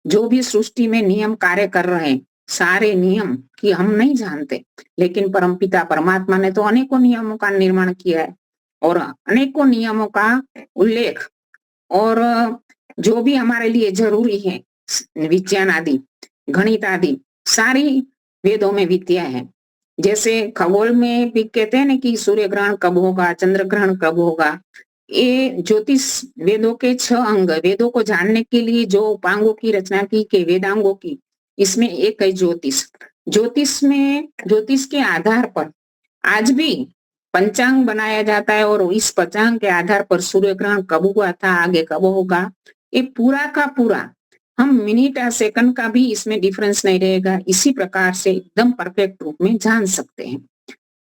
जो भी सृष्टि में नियम कार्य कर रहे हैं, सारे नियम की हम नहीं जानते, लेकिन परमपिता परमात्मा ने तो अनेकों नियमों का निर्माण किया है और अनेकों नियमों का उल्लेख, और जो भी हमारे लिए जरूरी है विज्ञान आदि, गणित आदि सारी वेदों में विद्या है। जैसे खगोल में भी कहते हैं ना कि सूर्य ग्रहण कब होगा, चंद्र ग्रहण कब होगा, ये ज्योतिष वेदों के 6 अंग, वेदों को जानने के लिए जो उपांगों की रचना की के वेदांगों की, इसमें एक है ज्योतिष। ज्योतिष में ज्योतिष के आधार पर आज भी पंचांग बनाया जाता है, और इस पंचांग के आधार पर सूर्य ग्रहण कब हुआ था, आगे कब होगा, ये पूरा का पूरा हम मिनट या सेकंड का भी इसमें डिफरेंस नहीं रहेगा, इसी प्रकार से एकदम परफेक्ट रूप में जान सकते हैं।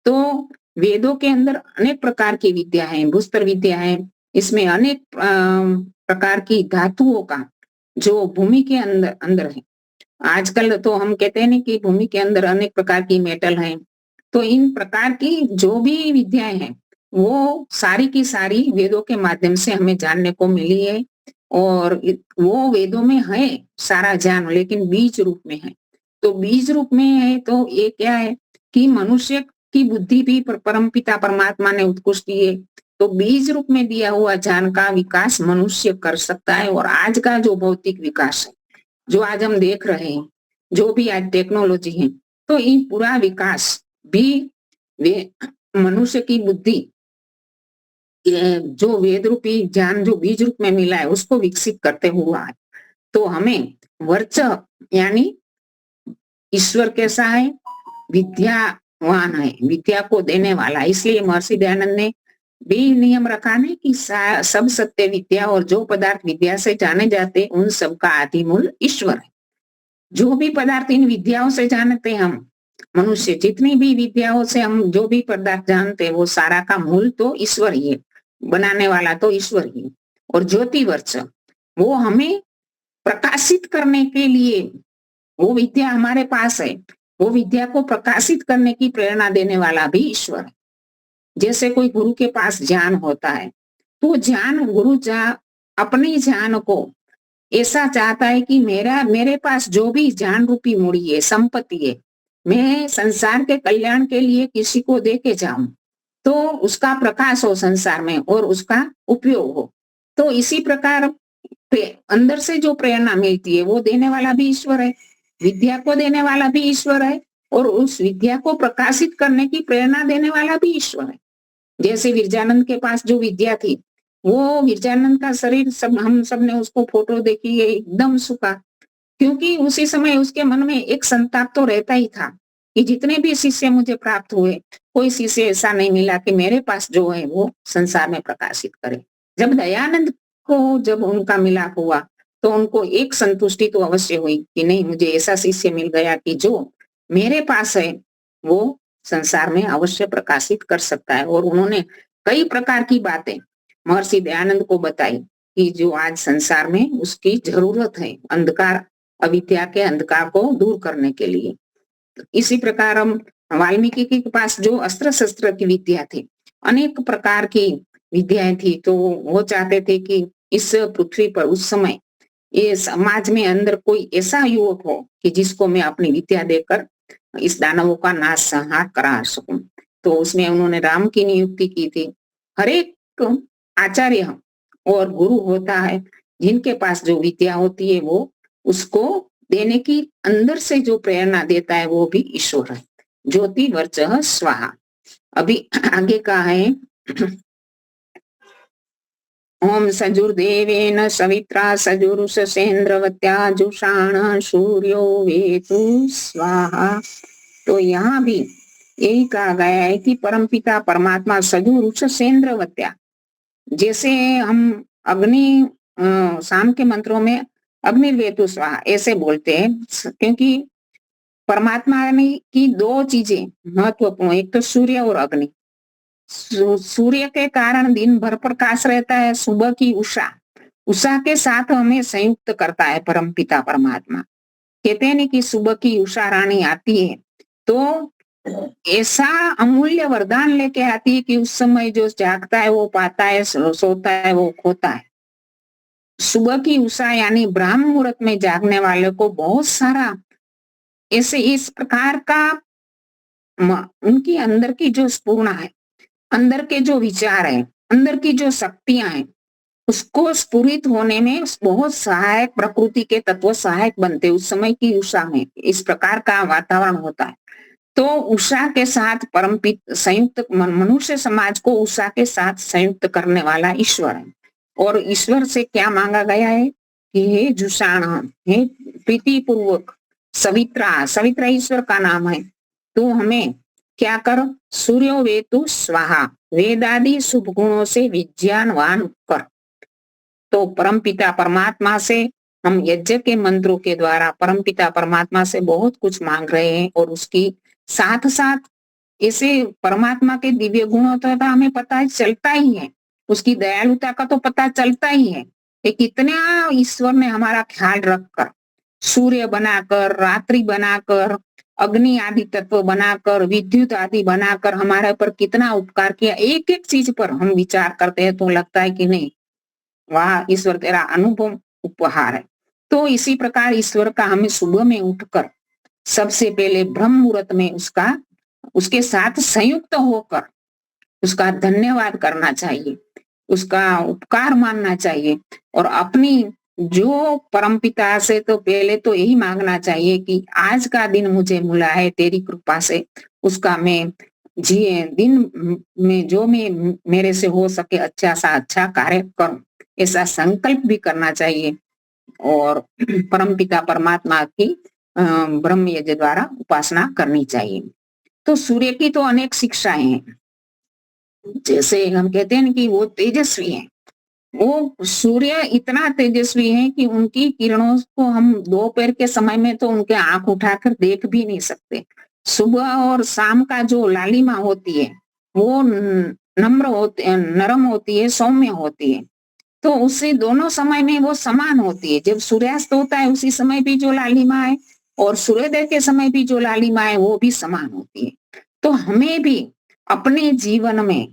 तो वेदों के अंदर अनेक प्रकार की विद्या है, भूस्तर विद्या है, इसमें अनेक प्रकार की धातुओं का जो भूमि के अंदर अंदर है। आजकल तो हम कहते हैं ना कि भूमि के अंदर अनेक प्रकार की मेटल है, तो इन प्रकार की जो भी विद्याएं हैं वो सारी की सारी वेदों के माध्यम से हमें जानने को मिली है, और वो वेदों में है सारा ज्ञान, लेकिन बीज रूप में है। तो बीज रूप में है तो ये क्या है कि मनुष्य की बुद्धि भी परमपिता परमात्मा ने उत्कृष्ट दी है, तो बीज रूप में दिया हुआ ज्ञान का विकास मनुष्य कर सकता है। और आज का जो भौतिक विकास है, जो आज हम देख रहे हैं, जो भी आज टेक्नोलॉजी है, तो ये पूरा विकास भी वे मनुष्य की बुद्धि जो वेद रूपी ज्ञान जो बीज रूप में मिला है उसको विकसित करते हुआ है। तो हमें वर्च यानी ईश्वर कैसा है, विद्यावान है, विद्या को देने वाला। इसलिए महर्षि दयानंद ने भी नियम रखा है कि सब सत्य विद्या और जो पदार्थ विद्या से जाने जाते उन सब का आदि मूल ईश्वर है। जो भी पदार्थ इन विद्याओं से जानते हम मनुष्य, जितनी भी विद्याओं से हम जो भी पदार्थ जानते हैं वो सारा का मूल तो ईश्वर ही है, बनाने वाला तो ईश्वर ही। और ज्योति वर्च वो हमें प्रकाशित करने के लिए, वो विद्या हमारे पास है, वो विद्या को प्रकाशित करने की प्रेरणा देने वाला भी ईश्वर है। जैसे कोई गुरु के पास ज्ञान होता है तो ज्ञान गुरु अपने ज्ञान को ऐसा चाहता है कि मेरे पास जो भी ज्ञान रूपी मूड़ी है, संपत्ति है, मैं संसार के कल्याण के लिए किसी को दे के जाऊं तो उसका प्रकाश हो संसार में और उसका उपयोग हो। तो इसी प्रकार अंदर से जो प्रेरणा मिलती है वो देने वाला भी ईश्वर है, विद्या को देने वाला भी ईश्वर है, और उस विद्या को प्रकाशित करने की प्रेरणा देने वाला भी ईश्वर है। जैसे विरजानंद के पास जो विद्या थी, वो विरजानंद का शरीर सब हम सब ने उसको फोटो देखी है, एकदम सूखा, क्योंकि उसी समय उसके मन में एक संताप तो रहता ही था कि जितने भी शिष्य मुझे प्राप्त हुए, कोई शिष्य ऐसा नहीं मिला कि मेरे पास जो है वो संसार में प्रकाशित करे। जब दयानंद को जब उनका मिलाप हुआ तो उनको एक संतुष्टि तो अवश्य हुई कि नहीं, मुझे ऐसा शिष्य मिल गया कि जो मेरे पास है वो संसार में अवश्य प्रकाशित कर सकता है। और उन्होंने कई प्रकार की बातें महर्षि दयानंद को बताई कि जो आज संसार में उसकी जरूरत है, अंधकार अविद्या के अंधकार को दूर करने के लिए। इसी प्रकार हम वाल्मीकि के पास जो अस्त्र शस्त्र की विद्या थी, अनेक प्रकार की विद्याएं थी, तो वो चाहते थे कि इस पृथ्वी पर उस समय ये समाज में अंदर कोई ऐसा युवक हो कि जिसको मैं अपनी विद्या देकर इस दानवों का नाश संहार करा सकूं। तो उसमें उन्होंने राम की नियुक्ति की थी। हर एक आचार्य और गुरु होता है, जिनके पास जो विद्या होती है वो उसको देने की अंदर से जो प्रेरणा देता है वो भी ईश्वर है। ज्योति वर्चः स्वाहा। अभी आगे का है ओम सजुर्देवेन सवित्रा सजुरुषसेन्द्रवत्या जुषाण सूर्यो वेतु स्वाहा। तो यहाँ भी यही कहा गया है कि परमपिता परमात्मा सजुरुषसेन्द्रवत्या, जैसे हम अग्नि शाम के मंत्रों में अग्निर्वेतु स्वाहा ऐसे बोलते हैं, क्योंकि परमात्मा ने की दो चीजें महत्वपूर्ण, एक तो सूर्य और अग्नि। सूर्य के कारण दिन भर प्रकाश रहता है, सुबह की उषा, उषा के साथ हमें संयुक्त करता है परमपिता परमात्मा। कहते हैं कि सुबह की उषा रानी आती है तो ऐसा अमूल्य वरदान लेके आती है कि उस समय जो जागता है वो पाता है, सोता है वो खोता है। सुबह की उषा यानी ब्राह्म मुहूर्त में जागने वाले को बहुत सारा ऐसे इस प्रकार का उनकी अंदर की जो स्फूर्णा है, अंदर के जो विचार है, अंदर की जो शक्तियां हैं, उसको स्फुरित होने में बहुत सहायक प्रकृति के तत्व सहायक बनते उस समय की उषा में। इस प्रकार का वातावरण होता है। तो उषा के साथ परमपित संयुक्त मनुष्य समाज को उषा के साथ संयुक्त करने वाला ईश्वर है। और ईश्वर से क्या मांगा गया है कि हे जुषाण, हे प्रीति पूर्वक सवित्रा, सवित्रा ईश्वर का नाम है, तो हमें क्या कर, सूर्यो वेतु स्वाहा, वेदादि शुभ गुणों से विज्ञानवान कर। तो परमपिता परमात्मा से हम यज्ञ के मंत्रों के द्वारा परमपिता परमात्मा से बहुत कुछ मांग रहे हैं, और उसकी साथ साथ ऐसे परमात्मा के दिव्य गुणों तो हमें पता चलता ही है, उसकी दयालुता का तो पता चलता ही है कि कितना ईश्वर ने हमारा ख्याल रखकर, सूर्य बनाकर, रात्रि बनाकर, अग्नि आदि तत्व बनाकर, विद्युत आदि बनाकर हमारे पर कितना उपकार किया। एक एक चीज पर हम विचार करते हैं तो लगता है कि नहीं, वाह ईश्वर तेरा अनुभव उपहार है। तो इसी प्रकार ईश्वर का हमें सुबह में उठकर सबसे पहले ब्रह्म मुहूर्त में उसके साथ संयुक्त होकर उसका धन्यवाद करना चाहिए, उसका उपकार मानना चाहिए, और अपनी जो परमपिता से तो पहले तो यही मांगना चाहिए कि आज का दिन मुझे मिला है तेरी कृपा से, उसका मैं जिए दिन में जो मैं मेरे से हो सके अच्छा सा अच्छा कार्य करूं, ऐसा संकल्प भी करना चाहिए। और परमपिता परमात्मा की ब्रह्म यज्ञ द्वारा उपासना करनी चाहिए। तो सूर्य की तो अनेक शिक्षाएं हैं, जैसे हम कहते हैं कि वो तेजस्वी है, वो सूर्य इतना तेजस्वी है कि उनकी किरणों को हम दोपहर के समय में तो उनके आंख उठाकर देख भी नहीं सकते। सुबह और शाम का जो लालिमा होती है वो नम्र होती, नरम होती है, सौम्य होती है। तो उसी दोनों समय में वो समान होती है। जब सूर्यास्त होता है उसी समय भी जो लालिमा है और सूर्योदय के समय भी जो लालिमा है वो भी समान होती है। तो हमें भी अपने जीवन में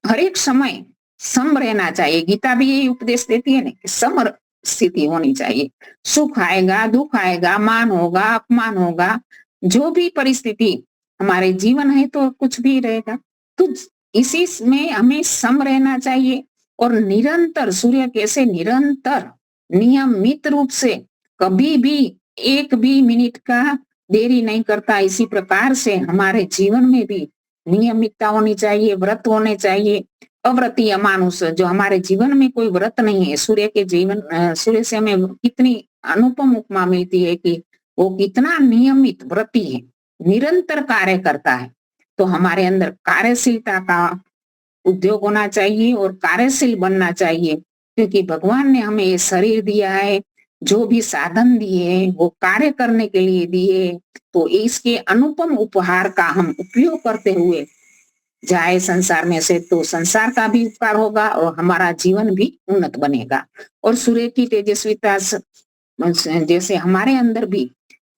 हर एक समय सम रहना चाहिए। गीता भी यही उपदेश देती है ना कि सम स्थिति होनी चाहिए। सुख आएगा, दुख आएगा, मान होगा, अपमान होगा, जो भी परिस्थिति हमारे जीवन है तो कुछ भी रहेगा। तो इसी में हमें सम रहना चाहिए और निरंतर सूर्य कैसे निरंतर नियमित रूप से कभी भी एक भी मिनट का देरी नहीं करता, इसी प्रकार से हमारे जीवन में भी नियमितता होनी चाहिए, व्रत होने चाहिए। अव्रती अमानुष, जो हमारे जीवन में कोई व्रत नहीं है, सूर्य के जीवन सूर्य से हमें कितनी अनुपम उपमा मिलती है कि वो कितना नियमित व्रती है, निरंतर कार्य करता है। तो हमारे अंदर कार्यशीलता का उद्योग होना चाहिए और कार्यशील बनना चाहिए, क्योंकि भगवान ने हमें ये शरीर दिया है, जो भी साधन दिए वो कार्य करने के लिए दिए। तो इसके अनुपम उपहार का हम उपयोग करते हुए जाए संसार में से, तो संसार का भी उपकार होगा और हमारा जीवन भी उन्नत बनेगा। और सूर्य की तेजस्विता जैसे हमारे अंदर भी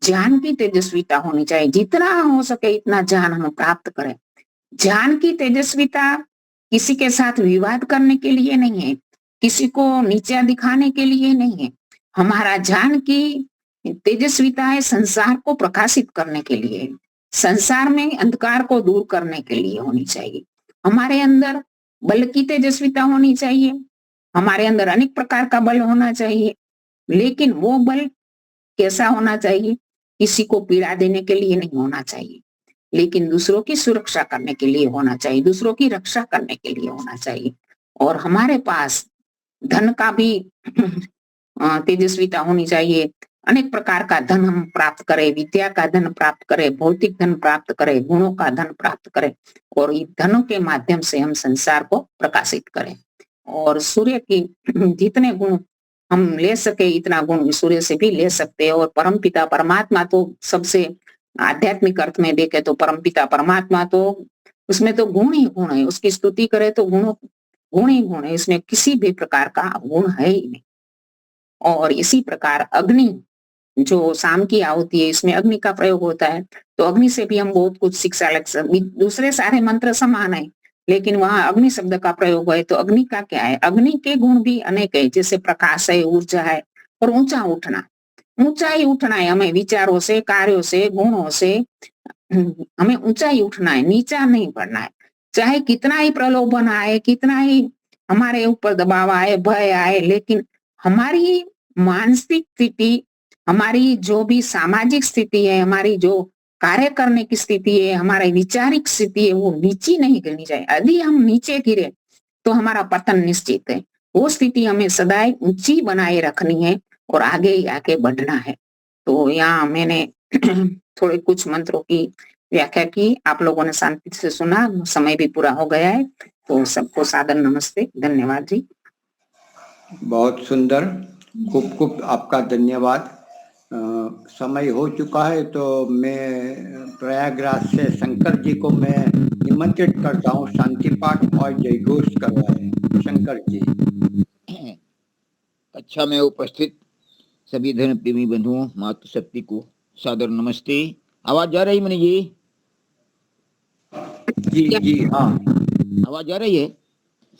ज्ञान की तेजस्विता होनी चाहिए। जितना हो सके इतना ज्ञान हम प्राप्त करें। ज्ञान की तेजस्विता किसी के साथ विवाद करने के लिए नहीं है, किसी को नीचा दिखाने के लिए नहीं है। हमारा ज्ञान की तेजस्विता है संसार को प्रकाशित करने के लिए, संसार में अंधकार को दूर करने के लिए होनी चाहिए। हमारे अंदर बल की तेजस्विता होनी चाहिए, हमारे अंदर अनेक प्रकार का बल होना चाहिए, लेकिन वो बल कैसा होना चाहिए? किसी को पीड़ा देने के लिए नहीं होना चाहिए, लेकिन दूसरों की सुरक्षा करने के लिए होना चाहिए, दूसरों की रक्षा करने के लिए होना चाहिए। और हमारे पास धन का भी तेजस्विता होनी चाहिए। अनेक प्रकार का धन हम प्राप्त करें, विद्या का धन प्राप्त करें, भौतिक धन प्राप्त करें, गुणों का धन प्राप्त करें और इन धनों के माध्यम से हम संसार को प्रकाशित करें। और सूर्य की जितने गुण हम ले सके इतना गुण सूर्य से भी ले सकते हैं। और परमपिता परमात्मा तो सबसे आध्यात्मिक अर्थ में देखे तो परमपिता परमात्मा तो उसमें तो गुण ही गुण है, उसकी स्तुति करे तो गुण ही गुण है, इसमें किसी भी प्रकार का गुण है ही नहीं। और इसी प्रकार अग्नि जो शाम की आहुति है इसमें अग्नि का प्रयोग होता है, तो अग्नि से भी हम बहुत कुछ शिक्षा लग सकते। दूसरे सारे मंत्र समान है लेकिन वहां अग्नि शब्द का प्रयोग है, तो अग्नि का क्या है, अग्नि के गुण भी अनेक है, जैसे प्रकाश है, ऊर्जा है और ऊंचा उठना। ऊंचा ही उठना है हमें, विचारों से, कार्यों से, गुणों से हमें ऊंचा ही उठना है, नीचा नहीं पड़ना है। चाहे कितना ही प्रलोभन आए, कितना ही हमारे ऊपर दबाव आए, भय आए, लेकिन हमारी मानसिक स्थिति, हमारी जो भी सामाजिक स्थिति है, हमारी जो कार्य करने की स्थिति है, हमारी वैचारिक स्थिति है, वो नीची नहीं गिरनी चाहिए। यदि हम नीचे गिरे तो हमारा पतन निश्चित है। वो स्थिति हमें सदैव ऊंची बनाए रखनी है और आगे ही आगे बढ़ना है। तो यहाँ मैंने थोड़े कुछ मंत्रों की व्याख्या की, आप लोगों ने शांति से सुना, समय भी पूरा हो गया है, तो सबको सादर नमस्ते, धन्यवाद जी। बहुत सुंदर, खूब खूब आपका धन्यवाद। समय हो चुका है तो मैं प्रयागराज से शंकर जी को मैं निमंत्रित करता हूँ, शांति पाठ और जय घोष करवाए। शंकर जी। अच्छा, मैं उपस्थित सभी धर्म प्रेमी बंधुओं मातृशक्ति को सादर नमस्ते। आवाज जा रही मनी जी? जी हाँ, आवाज आ रही है?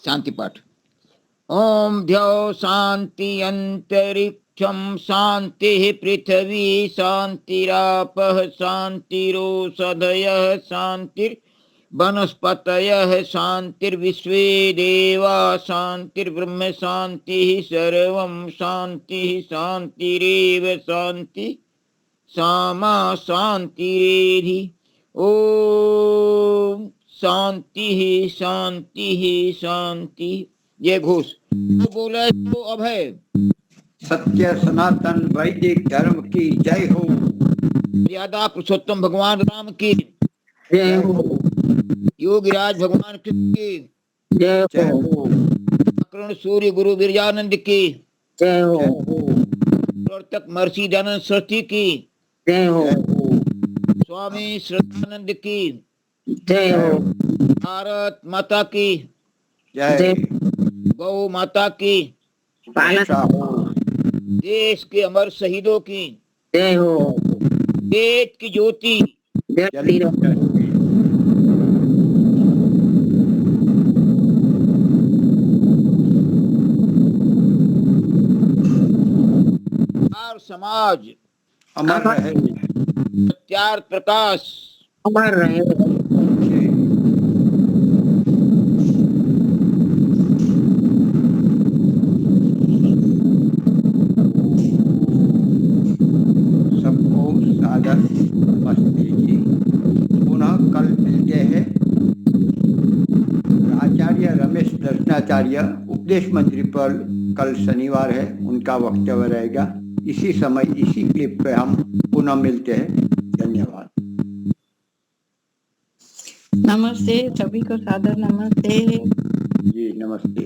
शांति पाठ। ओम ध्यो शांति अंतरिक्षम शांति पृथ्वी शांतिरापः शांतिरोषधयः शांतिर वनस्पतयः शांतिर्विश्वे देवा शांतिर्ब्रह्म शांतिः सर्वं शांतिः शांतिरेव शांति सामा शांतिरेधि। ओम शांति शांति शांति। ये घोष तो बोले तो अभय सत्य सनातन वैदिक धर्म की जय हो। मर्यादा पुरुषोत्तम भगवान राम की जय हो, योगीराज भगवान कृष्ण की जय जय हो, हो, कर्ण सूर्य गुरु बिरजानंद की जय हो, प्रवर्तक महर्षि दयानंद सरस्वती की जय हो, स्वामी श्रद्धानंद की जय हो, भारत माता की जय गौ माता की, पालन हो, देश के अमर शहीदों की जय हो, वेद की ज्योति जय हो। और समाज अमर रहे। सत्यार्थ प्रकाश अमर रहे। सबको सादर नमस्ते जी। पुनः कल मिलते हैं। आचार्य रमेश दर्शनाचार्य उपदेश मंत्री पर कल शनिवार है, उनका वक्तव्य रहेगा। इसी समय इसी क्लिप पे हम पुनः मिलते हैं। धन्यवाद। नमस्ते, सभी को सादर नमस्ते। जी नमस्ते।